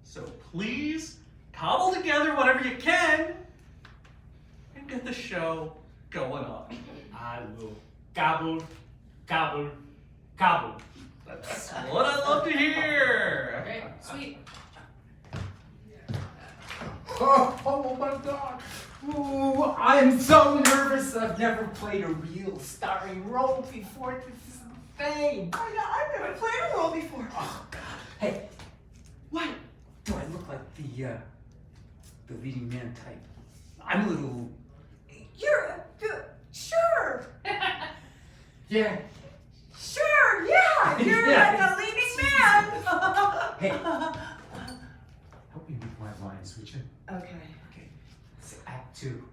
So please, cobble together whatever you can and get the show going on. I will gobble. That's what I love to hear. Great, sweet. Oh my god! Ooh, I'm so nervous. I've never played a real starring role before. This is insane. I know, I've never played a role before. Oh god. Hey, what? Do I look like the leading man type? I'm a little. Sure, Yeah. sure, yeah, you're Yeah. like a leading man. Hey, help me with my lines, would you? Okay. Okay. It's Act 2.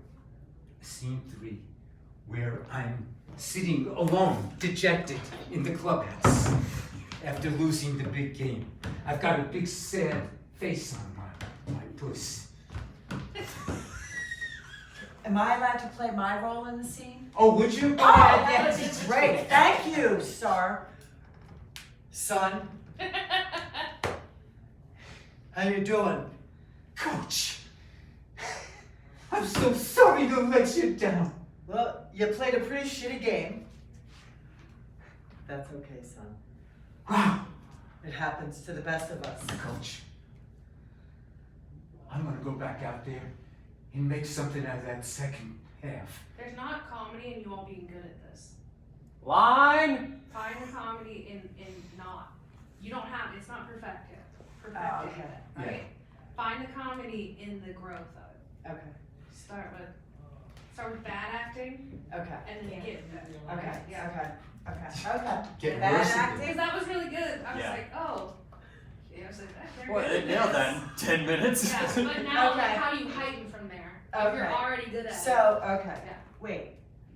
scene 3, where I'm sitting alone, dejected, in the clubhouse after losing the big game. I've got a big sad face on my puss. Am I allowed to play my role in the scene? Oh, would you? Oh, that's great. Thank you, sir. Son, how you doing? Coach! I'm so sorry to let you down. Well, you played a pretty shitty game. That's okay, son. Wow, It happens to the best of us. Coach. I'm gonna go back out there and make something out of that second half. There's not comedy in you all being good at this. Line. Find the comedy in not. You don't have, it's not perfected Oh, okay. yet, right? Find the comedy in the growth of it. Okay. Start with bad acting Okay. and then get better. Okay. Yeah. Okay. Get Bad worse acting? Because that was really good. I was Yeah. like, oh. Yeah, I was like, they're Well, good. they at nailed this. that in 10 minutes. Yeah, but now Okay. like, how do you heighten from there? If you're Okay. already good at it. So, okay. Yeah. Wait.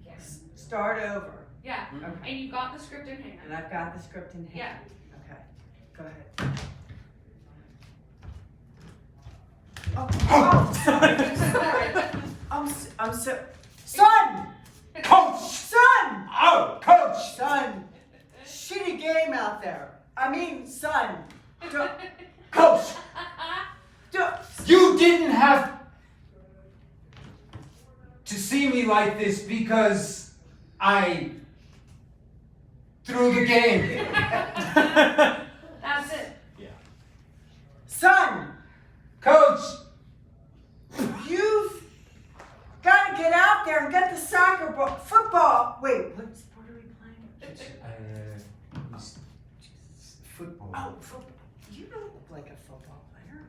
Yes. Start over. Yeah. Okay. And you got the script in hand. And I've got the script in hand. Yeah. Okay. Go ahead. Oh, sorry. I'm so. Son! Coach! Son! Oh, Coach! Son! Shitty game out there. I mean, son. Don't. Coach! don't You didn't have to see me like this because I threw the game. That's it. son! Coach! You've got to get out there and get the soccer ball, football. Wait, what sport are we playing? Football. Oh, football. You don't look like a football player.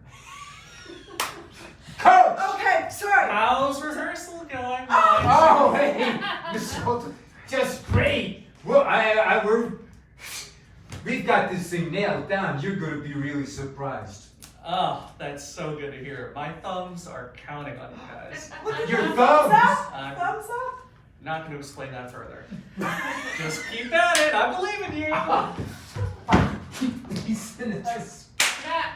Coach! Okay, sorry. How's rehearsal going? Oh, hey, Mr. Holton, just great. Well, we've got this thing nailed down. You're gonna be really surprised. Oh, that's so good to hear. My thumbs are counting on you guys. Look at Your that. thumbs. Up. I'm Thumbs up. not going to explain that further. Just keep at it. I believe in you. He's gonna just. Yeah.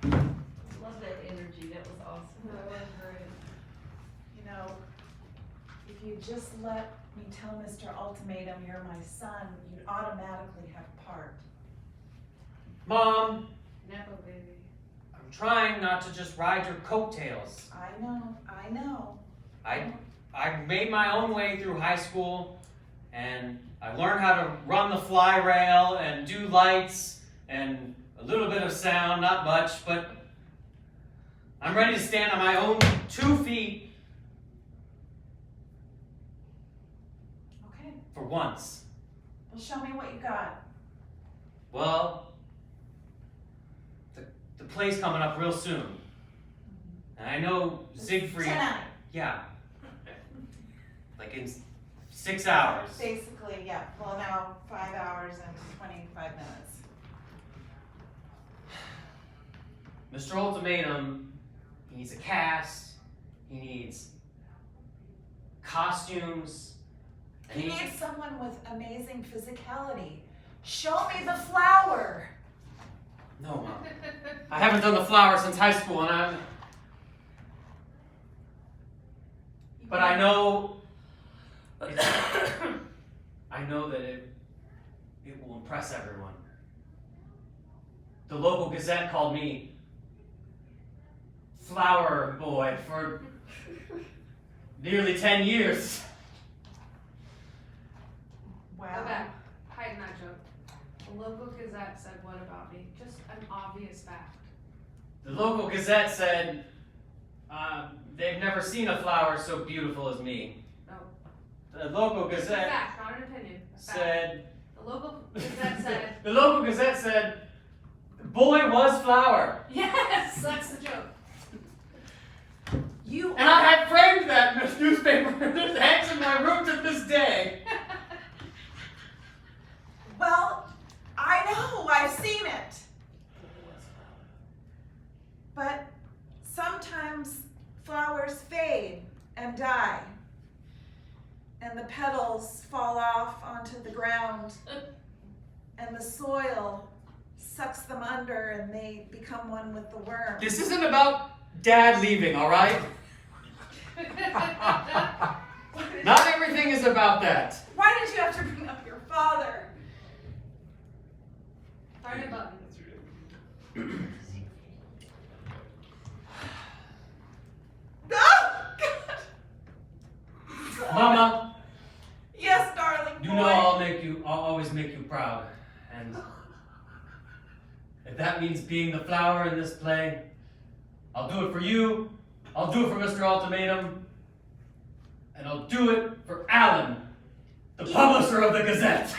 Love that energy. That was awesome. That was great. You know, if you just let me tell Mr. Ultimatum you're my son, you'd automatically have part. Mom, Nepo baby. I'm trying not to just ride your coattails. I know. I made my own way through high school, and I learned how to run the fly rail and do lights and a little bit of sound, not much, but I'm ready to stand on my own 2 feet Okay, for once. well show me what you got. Well, the play's coming up real soon. And I know Siegfried. Tonight. Yeah. Like in 6 hours. Basically, yeah. Well, now 5 hours and 25 minutes. Mr. Ultimatum, he needs a cast, he needs costumes, and He needs someone with amazing physicality. Show me the flower. No, Mom. I haven't done the flower since high school, and but I know I know that it will impress everyone. The local Gazette called me Flower Boy for nearly 10 years. Go back. Heighten that joke. The local Gazette said what about me? Just an obvious fact. The local Gazette said they've never seen a flower so beautiful as me. No. The local It's a Gazette fact, not an opinion. A fact. said The local Gazette said, the local Gazette said the boy was flower. yes, that's the joke. You And I had framed that newspaper that hangs in my room to this day. Well, I know, I've seen it. But sometimes and the petals fall off onto the ground and the soil sucks them under and they become one with the worm. This isn't about Dad leaving, all right? Not everything is about that. Why did you have to bring up your father? Find a button. Oh, God. Mama, Yes, darling you boy. know I'll always make you proud. And if that means being the flower in this play, I'll do it for you, I'll do it for Mr. Ultimatum, and I'll do it for Alan, the publisher of the Gazette.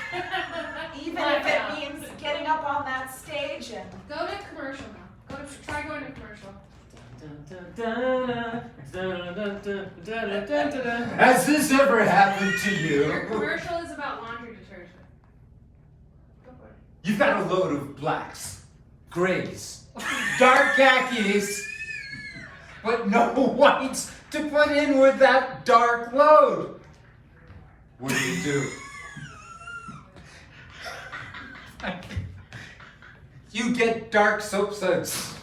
Even if it means getting up on that stage and Go to commercial now. Try going to commercial. Has this ever happened to Your you? commercial is about laundry detergent. Go for it. You've got a load of blacks, grays, dark khakis, but no whites to put in with that dark load. What do? You get dark soap suds.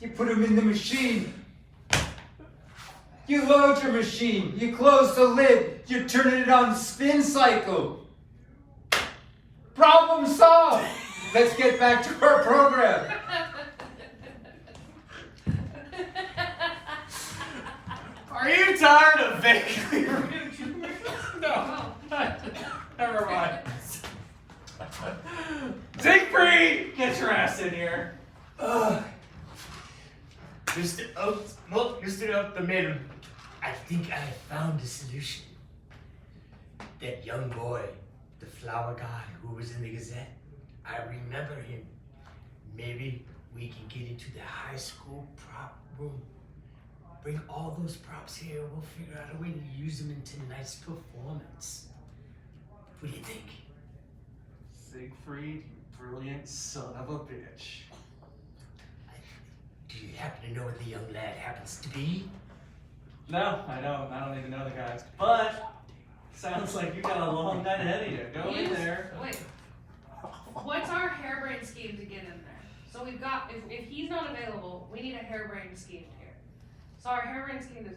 You put them in the machine. You load your machine. You close the lid. You turn it on spin cycle. Problem solved. Let's get back to our program. Are you tired of vaguely rude commercials? No. Never mind. Siegfried, get your ass in here. Mr. Ultimatum, I think I found a solution. That young boy, the flower guy who was in the Gazette, I remember him. Maybe we can get into the high school prop room. Bring all those props here. We'll figure out a way to use them in tonight's performance. What do you think? Siegfried, you brilliant son of a bitch. Do you happen to know what the young lad happens to be? No, I don't. I don't even know the guys. But sounds like you got a long night ahead of you. Go in there. Wait. What's our harebrained scheme to get in there? So we've got, if he's not available, we need a harebrained scheme here. So our harebrained scheme is,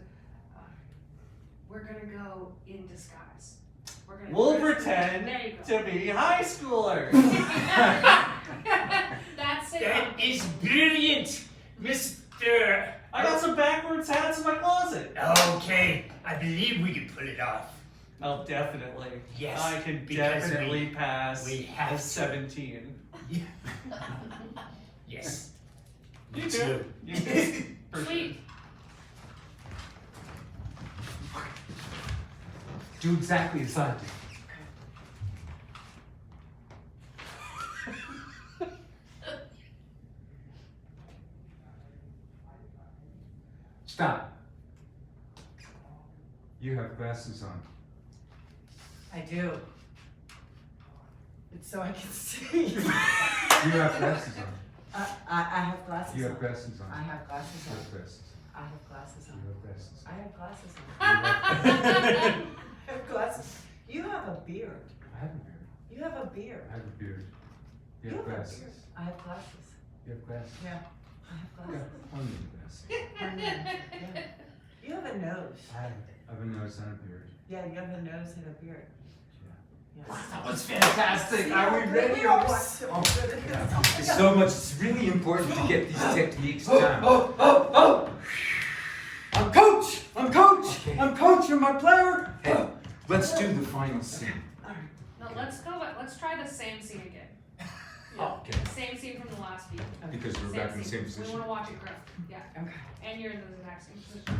we're gonna go in disguise. We'll pretend There you go. to be high schoolers. That's it. That is brilliant, Mr. I got some backwards hats in my closet. Okay, I believe we can pull it off. Oh, definitely. Yes, I can because definitely pass we have a to. 17. Yes. You Me do. too. You do. For sure. Sweet. Do exactly as I did. Stop. You have glasses on. I do. It's so I can see. You have glasses on. I have glasses You on. have glasses on. I have glasses You on. have glasses. I have glasses You on. have glasses. I have glasses on. You have- I have glasses. You have a beard. I have a beard. You have a beard. I have a beard. You You have have a glasses. beard. I have glasses. You have glasses. Yeah. I have Yeah, glasses. only glasses. Yeah. You have a nose. I have a nose and a beard. Yeah, you have a nose and a beard. Yeah. Yes. That was fantastic. Are we ready? We are so good at this. It's so much. It's really important to get these techniques down. Oh! I'm coach! I'm coach! I'm coach, you're my player! Hey, let's do the final scene. No, let's try the same scene again. Okay. Same scene from the last view. Because we're back in the same position. We wanna watch it grow, yeah. Okay. And you're in the exact same position.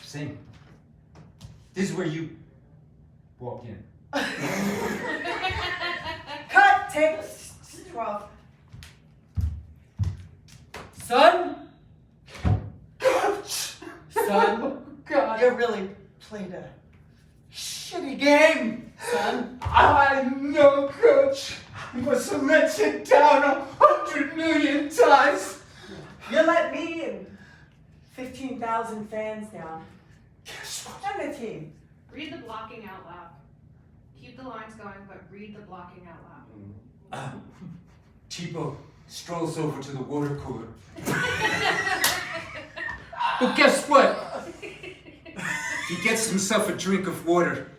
Same. This is where you walk in. Cut! Take 12. Son? Son, God. you really played a Shitty game, son. I know, Coach. I must have let you down 100 million times. You let me and 15,000 fans down. And the team. Read the blocking out loud. Keep the lines going, but read the blocking out loud. Chipo strolls over to the water cooler. Well, guess what? He gets himself a drink of water,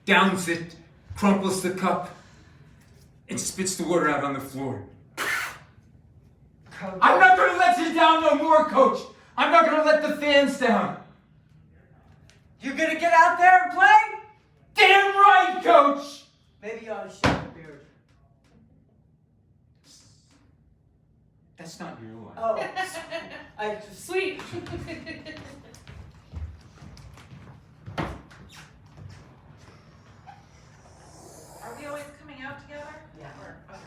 downs it, crumples the cup, and spits the water out on the floor. Coach. I'm not gonna let you down no more, Coach. I'm not gonna let the fans down. You gonna get out there and play? Damn right, Coach. Maybe you ought to shave your beard. That's not your line. Oh, I just. Sweet. Are we always coming out together? Yeah. Or, okay.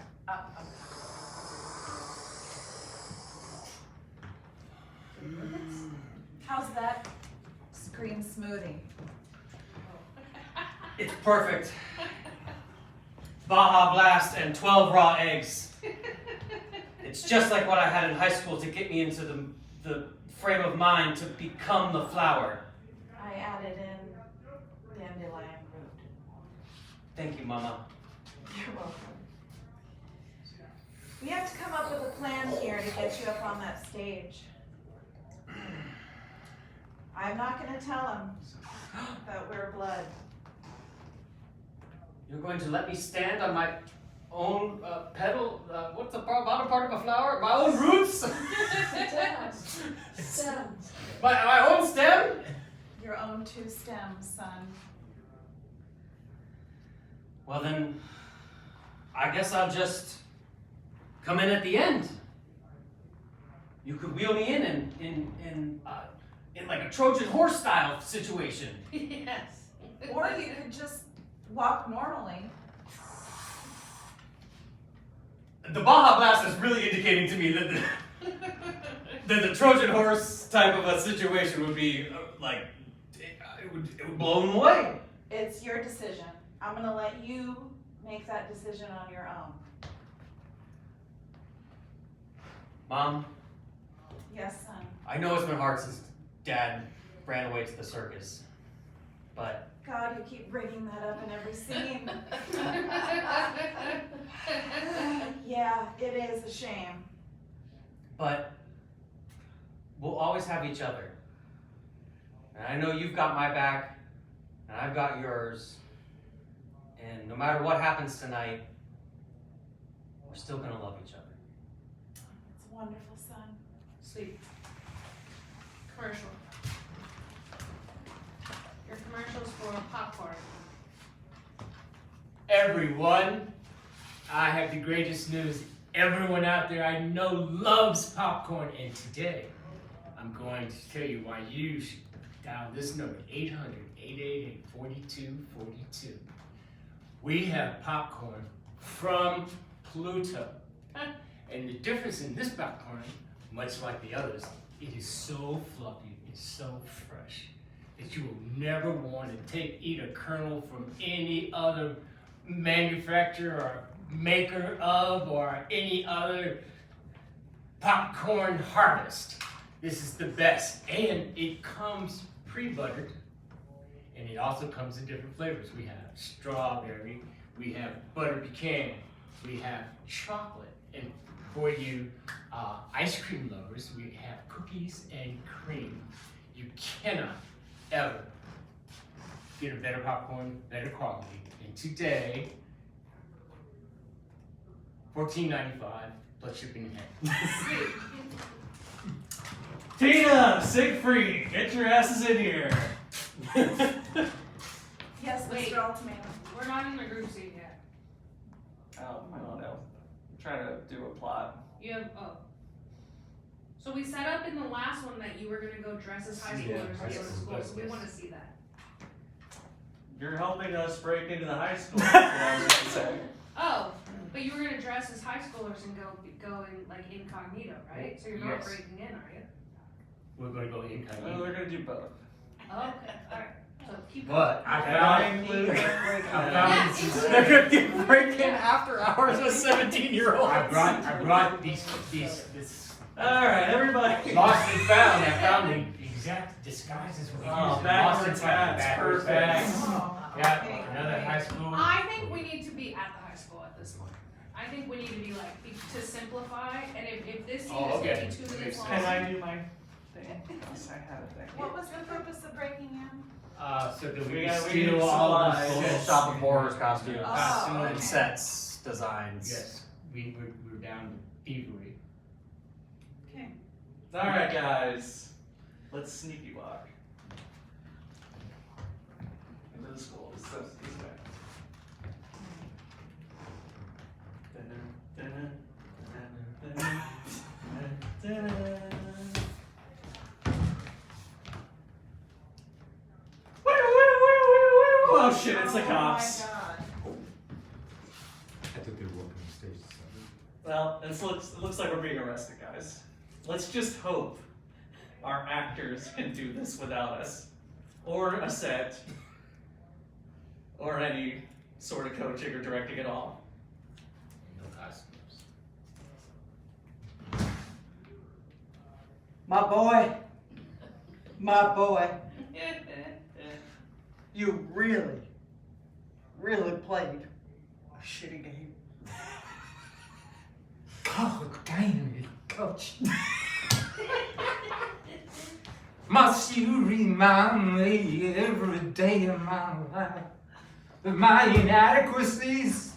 How's that screen smoothie? It's perfect. Baja Blast and 12 raw eggs. It's just like what I had in high school to get me into the frame of mind to become the flower. I added in dandelion root. Thank you, Mama. You're welcome. We have to come up with a plan here to get you up on that stage. I'm not gonna tell him that we're blood. You're going to let me stand on my own petal? What's the bottom part of a flower? My own roots? Stems. My own stem? Your own two stems, son. Well then, I guess I'll just come in at the end. You could wheel me in like a Trojan horse style situation. Yes. Or you could just walk normally. The Baja Blast is really indicating to me that the Trojan horse type of a situation would be it would blow them away. It's your decision. I'm gonna let you make that decision on your own. Mom, Yes, son. I know it's been hard since Dad ran away to the circus, but God, you keep bringing that up in every scene. Yeah, it is a shame. But we'll always have each other. And I know you've got my back, and I've got yours. And no matter what happens tonight, we're still gonna love each other. It's wonderful, son. Sweet. Commercial. Your commercials for popcorn. Everyone, I have the greatest news. Everyone out there I know loves popcorn, and today I'm going to tell you why you should dial this number, 800-888-4242. We have popcorn from Pluto. And the difference in this popcorn, much like the others, it is so fluffy, it's so fresh, that you will never want to eat a kernel from any other manufacturer or maker of or any other popcorn harvest. This is the best, and it comes pre-buttered, and it also comes in different flavors. We have strawberry, we have butter pecan, we have chocolate, and for you ice cream lovers, we have cookies and cream. You cannot ever get a better popcorn, better quality. And today, $14.95 plus shipping and handling. Tina, Siegfried, get your asses in here. Yes, Wait. Mr. Ultimatum. We're not in the group seat yet. Oh, I don't know. I'm trying to do a plot. You have, oh. So we set up in the last one that you were gonna go dress as high schoolers Yeah, and high go to school, school, so we yes. wanna see that. You're helping us break into the high school. That's what I was gonna say. Oh, but you were gonna dress as high schoolers and go in like incognito, right? So you're not Yes. breaking in, are you? We're gonna go Oh, incognito. they're gonna do both. Oh, okay, alright, so keep. But I And I found include breaking I in. found this is- They're gonna get break in after hours with 17-year-olds. I brought this All right, everybody. lost and found. I found the exact disguises we Oh, use in backwards Boston. hats, Backwards perfect. hats. Oh, Yeah, okay, another great. high school. I think we need to be at the high school at this point. I think we need to be like, to simplify, and if this scene Oh, is okay. taking 2 minutes Makes long. Can I do my thing? Yes, I had it there. What was the purpose of breaking in? So that we We can got- we steal need all the supplies. Full sets. shop of horrors costumes Oh, and okay. sets, designs. Yes, we're down to thievery. Okay. Alright, guys. Let's sneaky walk. Into the school. This way. Oh shit, it's the cops. Oh my god. I thought they were walking the stage. Well, it looks like we're being arrested, guys. Let's just hope our actors can do this without us. Or a set. Or any sort of coaching or directing at all. No costumes. My boy. My boy. You really, really played a shitty game. God damn it, coach. Must you remind me every day of my life of my inadequacies?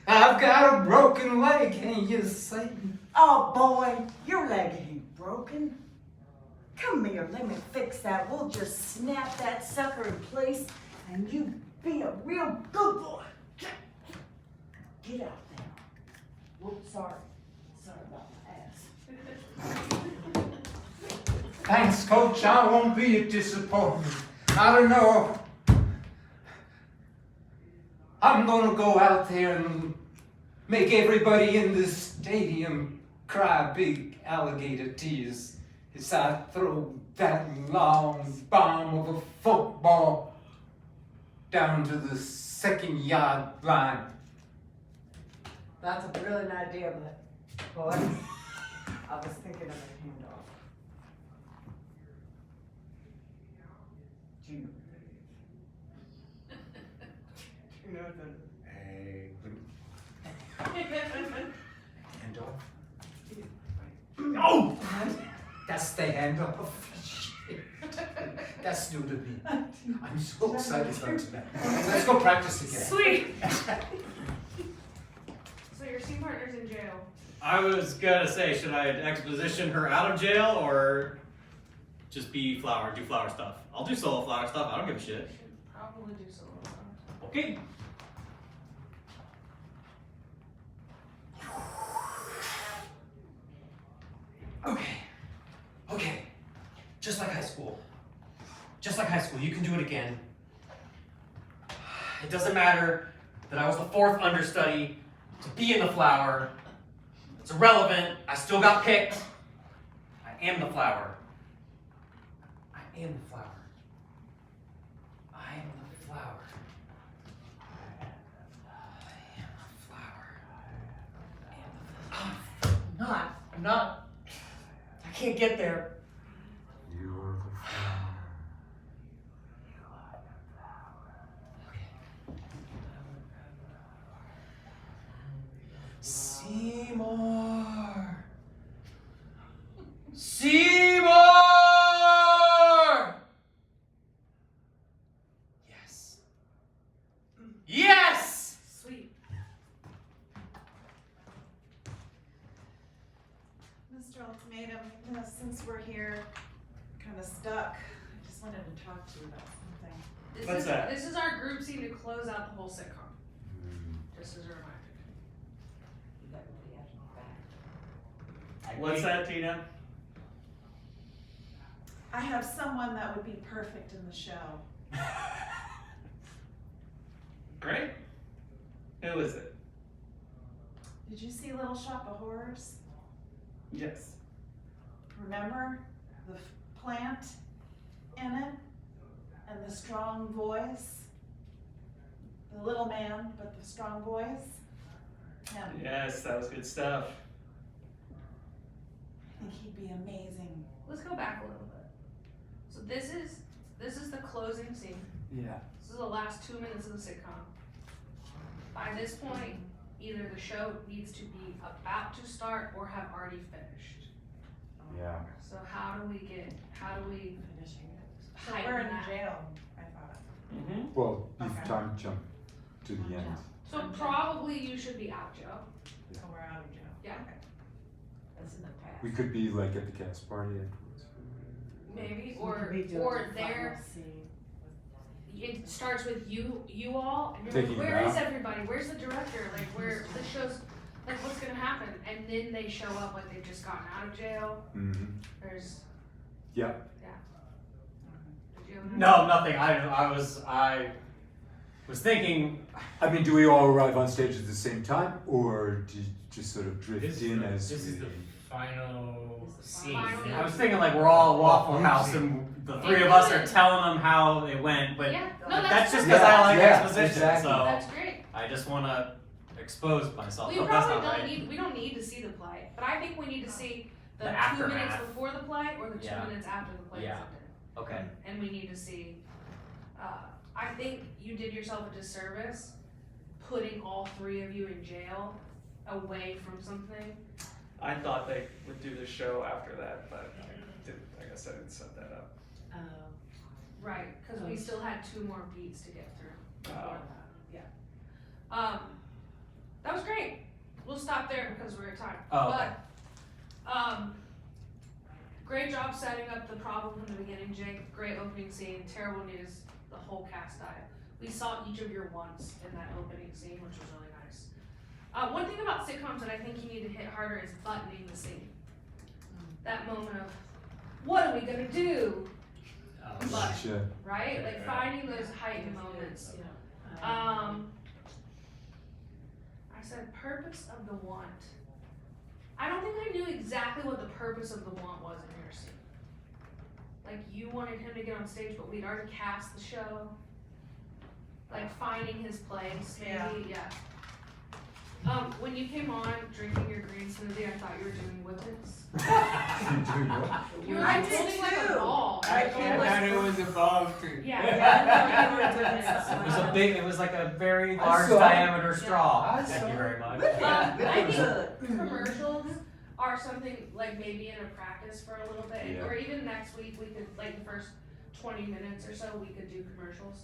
I've got a broken leg, can you say? Oh boy, your leg ain't broken. Come here, let me fix that. We'll just snap that sucker in place and you be a real good boy. Get out there. Whoops, sorry. Sorry about my ass. Thanks, coach, I won't be a disappointment. I don't know. I'm gonna go out there and make everybody in this stadium cry big alligator tears as I throw that long bomb of a football down to the 2nd-yard line. That's a brilliant idea, but boy, I was thinking of a handoff. Do you know the Hey, Oh! That's the handoff. That's new to me. I'm so excited about tonight. Let's go practice again. Sweet. So your scene partner's in jail. I was gonna say, should I exposition her out of jail or just be flower, do flower stuff? I'll do solo flower stuff, I don't give a shit. Probably do solo stuff. Okay. Okay. Just like high school. Just like high school, you can do it again. It doesn't matter that I was the 4th understudy to be in the flower. It's irrelevant. I still got picked. I am the flower. I am the flower. I am the flower. I am the flower. I am the flower. I'm not. I can't get there. you're the flower. Seymour! Seymour! Yes. Yes! Sweet. Mr. Ultimatum, since we're here, kind of stuck, I just wanted to talk to you about something. This What's is, that? This is our group scene to close out the whole sitcom. Just as a reminder. What's that, Tina? I have someone that would be perfect in the show. Great. Who is it? Did you see Little Shop of Horrors? Yes. Remember the plant in it and the strong voice? The little man, but the strong voice? Him. Yes, that was good stuff. I think he'd be amazing. Let's go back a little bit. So this is the closing scene. Yeah. This is the last 2 minutes of the sitcom. By this point, either the show needs to be about to start or have already finished. Yeah. So how do we Finishing it. So heighten we're in that? jail, I thought. Mm-hmm. Well, Okay. if time jump to the end. So probably you should be out, Joe. So we're out of jail. Yeah. Okay. That's in the past. We could be like at the cast party afterwards. Maybe, We could be doing or the final there, scene. it starts with you all, and you're Taking like, it where is out. everybody? Where's the director? Like, where the show's, like, what's gonna happen? And then they show up like they've just gotten out of jail. Mm-hmm. There's, Yeah. did you have No, nothing. I was thinking. I mean, do we all arrive on stage at the same time, or do you just sort of drift This in as is we? the final scene. Final- I was thinking like we're all at Waffle House and the three of us are telling them how it went, but Yeah, no, that's just perfect. because I like Yeah, exposition. exactly. So That's great. I just want to expose myself. We Oh, that's probably not don't right. need, we don't need to see the play, but I think we need to see the The 2 minutes aftermath. before the play or the 2 Yeah. minutes after the play is Yeah. ended. Okay. And we need to see, I think you did yourself a disservice putting all three of you in jail away from something. I thought they would do the show after that, but I guess I didn't set that up. Right, cause we still had 2 more beats to get through before Oh. that, yeah. That was great. We'll stop there because we're at time. Oh, okay. But, great job setting up the problem from the beginning, Jake. Great opening scene. Terrible news. The whole cast died. We saw each of your wants in that opening scene, which was really nice. One thing about sitcoms that I think you need to hit harder is buttoning the scene. That moment of, what are we gonna do? But, Sure. right? Like finding those heightened moments. I said purpose of the want. I don't think I knew exactly what the purpose of the want was in your scene. Like you wanted him to get on stage, but we'd already cast the show. Like finding his place, maybe, yeah. When you came on drinking your green smoothie, I thought you were doing whippets. You were I like did holding like a too. ball. I Like, thought it was a ball too. Yeah. It was a big. It was like a very I large saw it. diameter straw. I Thank saw you it. very much. I think commercials are something like maybe in a practice for a little bit, Yeah. or even next week we could, like the first 20 minutes or so, we could do commercials.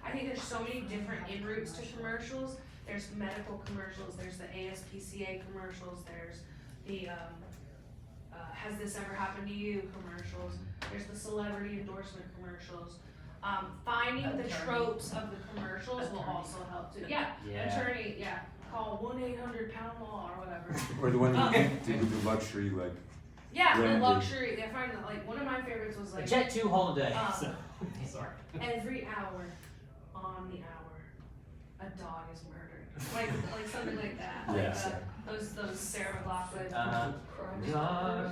I think there's so many different in routes to commercials. There's medical commercials, there's the ASPCA commercials, there's the has this ever happened to you commercials, there's the celebrity endorsement commercials. Finding the tropes of the commercials will also help too. Yeah, attorney, yeah, call 1-800-POUND-LAW or whatever. Or the one that you did with the luxury, like. Yeah, the Branded. luxury, I find that like one of my favorites was A like Jet 2 holiday. Um, Sorry. every hour on the hour, a dog is murdered. Like something like that. Like Yes. those Sarah McLachlan. Uh,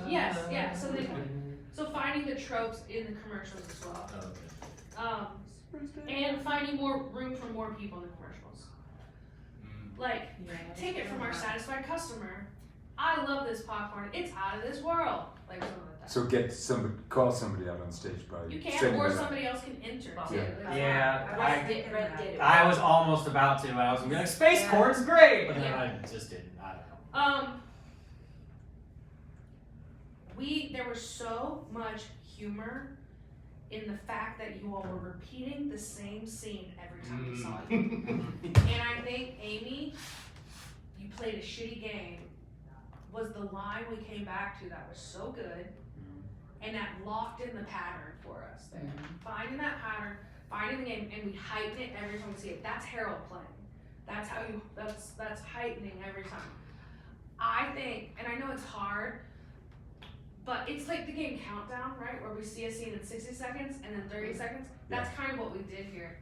Yes, yeah. So finding the tropes in the commercials as well. And finding more room for more people in the commercials. Like, take it from our satisfied customer. I love this popcorn. It's out of this world. Like something like that. So get somebody, call somebody out on stage by You can, sending or them out. somebody else can enter too. Yeah. Yeah, Red did it. I was almost about to. I was gonna be like, Space Court's great, but then Yeah. I just didn't. I don't know. There was so much humor in the fact that you all were repeating the same scene every time we saw you. And I think, Amy, you played a shitty game, was the line we came back to that was so good, and that locked in the pattern for us there. Finding that pattern, finding the game, and we heighten it every time we see it. That's Harold playing. That's how you, that's heightening every time. I think, and I know it's hard, but it's like the game Countdown, right? Where we see a scene in 60 seconds and then 30 seconds. That's kind of what we did here.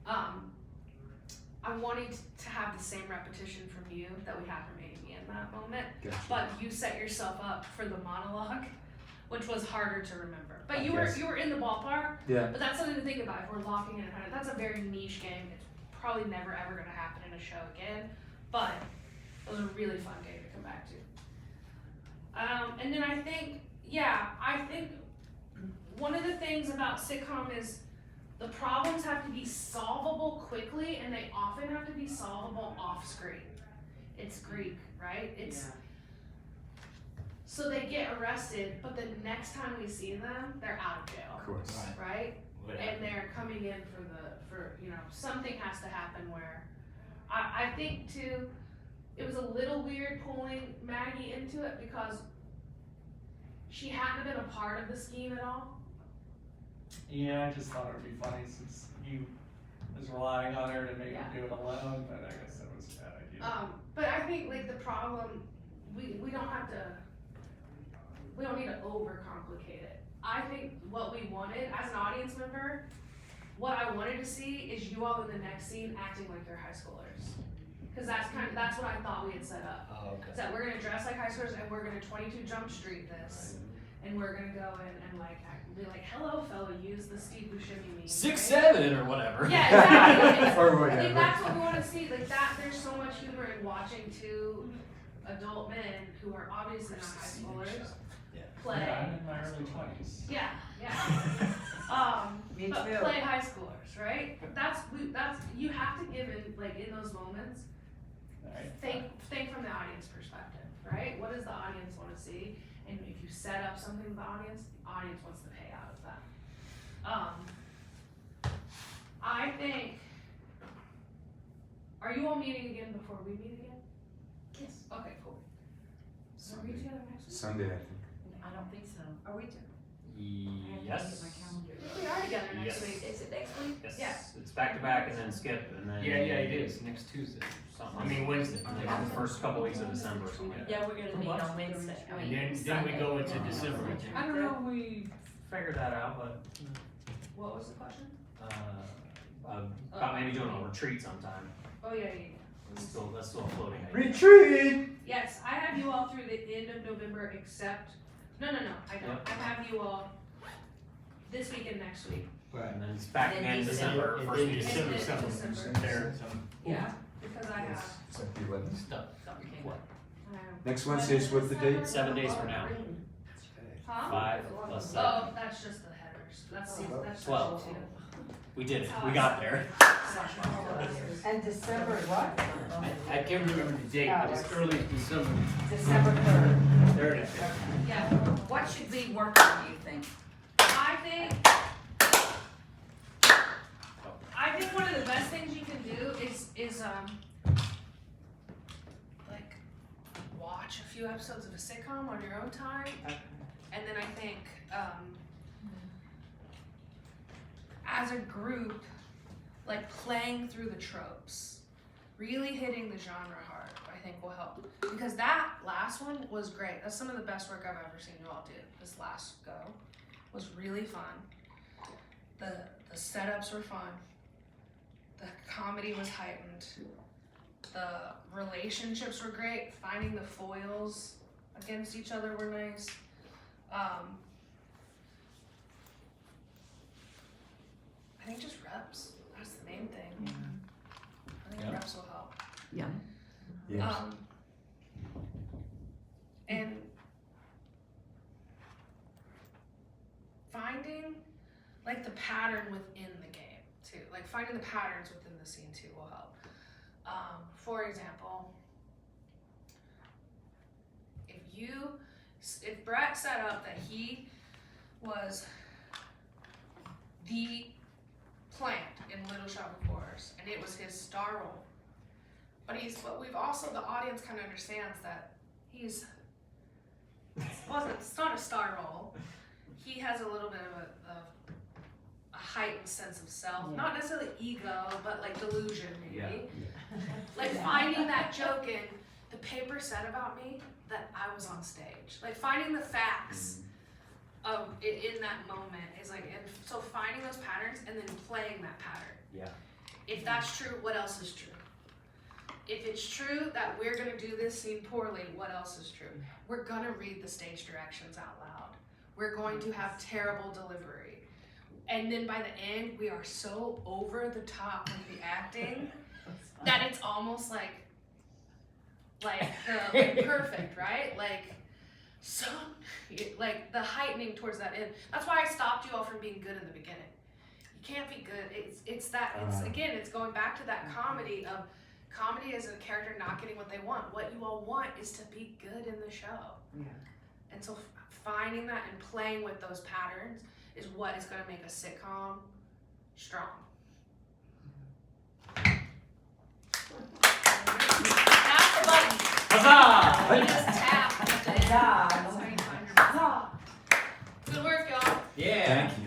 I wanted to have the same repetition from you that we had from Amy in that moment. Gotcha. But you set yourself up for the monologue, which was harder to remember. But I you guess. were in the ballpark. Yeah. But that's something to think about. If we're locking in a pattern, that's a very niche game. It's probably never ever going to happen in a show again. But it was a really fun game to come back to. And then I think one of the things about sitcom is the problems have to be solvable quickly, and they often have to be solvable off screen. It's Greek, right? It's so they get arrested, but the next time we see them, they're out of jail. Of course. Right? Whatever. And they're coming in for something has to happen where I think too it was a little weird pulling Maggie into it because she hadn't been a part of the scheme at all. Yeah, I just thought it would be funny since he was relying on her to make him do it alone, but I guess that was a bad idea. But I think like the problem we don't have to we don't need to overcomplicate it. I think what we wanted as an audience member, what I wanted to see is you all in the next scene acting like you're high schoolers. Cause that's what I thought we had set up. Oh, okay. Is that we're gonna dress like high schoolers and we're gonna 22 Jump Street this. And we're gonna go in and like be like, hello fella, use the Steve Buscemi meme. 6'7" or whatever. Yeah, exactly. Or I whatever. think that's what we wanna see. Like that there's so much humor in watching two adult men who are obviously not high schoolers play. Yeah, I'm in my early 20s. Yeah. Me But too. play high schoolers, right? That's you have to give in like in those moments. Right. Think from the audience perspective, right? What does the audience want to see? And if you set up something with the audience wants to pay out of that. I think. Are you all meeting again before we meet again? Yes. Okay, cool. So are we together next week? Sunday, I think. I don't think so. Are we? Yes. We are together next Yes. week. Is it next week? Yes. Yeah. It's back to back and then skip and then. Yeah, it is, next Tuesday. Something. I mean, Wednesday. Like the first couple weeks of December or something like that. Yeah, we're gonna meet on Wednesday. I And mean, then we Sunday. go into December. I don't know if we figured that out, but, What was the question? about maybe doing a retreat sometime. Oh yeah. That's still a floating idea. Retreat! Yes, I have you all through the end of November except, no, I don't. Yep. I have you all this week and next week. And then it's back And again then December, And first then week. December And then something December. there, Yeah. Because I have, It's like the 11th. stuff. Something came up. I have. Next Wednesday's what the date? 7 days from now. Huh? 5 plus 7. Oh, that's just the headers. That's 12. section We did it. We got there. And December what? I can't remember the date, but it's early December. December 3rd. There it is. 2. Yeah. What should we work on, do you think? I think one of the best things you can do is like watch a few episodes of a sitcom on your own time, and then I think as a group, like playing through the tropes, really hitting the genre hard, I think will help. Because that last one was great. That's some of the best work I've ever seen you all do. This last go was really fun. The setups were fun. The comedy was heightened. The relationships were great. Finding the foils against each other were nice. I think just reps. That's the main thing. I think reps will help. Yeah. Yes. And finding like the pattern within the game too. Like finding the patterns within the scene too will help. For example, if Brett set up that he was the plant in Little Shop of Horrors and it was his star role, but we've also, the audience kind of understands that it's not a star role. He has a little bit of a heightened sense of self, not necessarily ego, but like delusion maybe. Yeah. Like finding that joke in the paper said about me that I was on stage. Like finding the facts of it in that moment is like, and so finding those patterns and then playing that pattern. Yeah. If that's true, what else is true? If it's true that we're gonna do this scene poorly, what else is true? We're gonna read the stage directions out loud. We're going to have terrible delivery. And then by the end, we are so over the top with the acting that it's almost like perfect, right? Like son, like the heightening towards that end. That's why I stopped you all from being good in the beginning. You can't be good. It's again, it's going back to that comedy of comedy is a character not getting what they want. What you all want is to be good in the show. Yeah. And so finding that and playing with those patterns is what is going to make a sitcom strong. Tap the button. Huzzah! You just tap. That's how you find your button. Good work, y'all. Yeah. Thank you.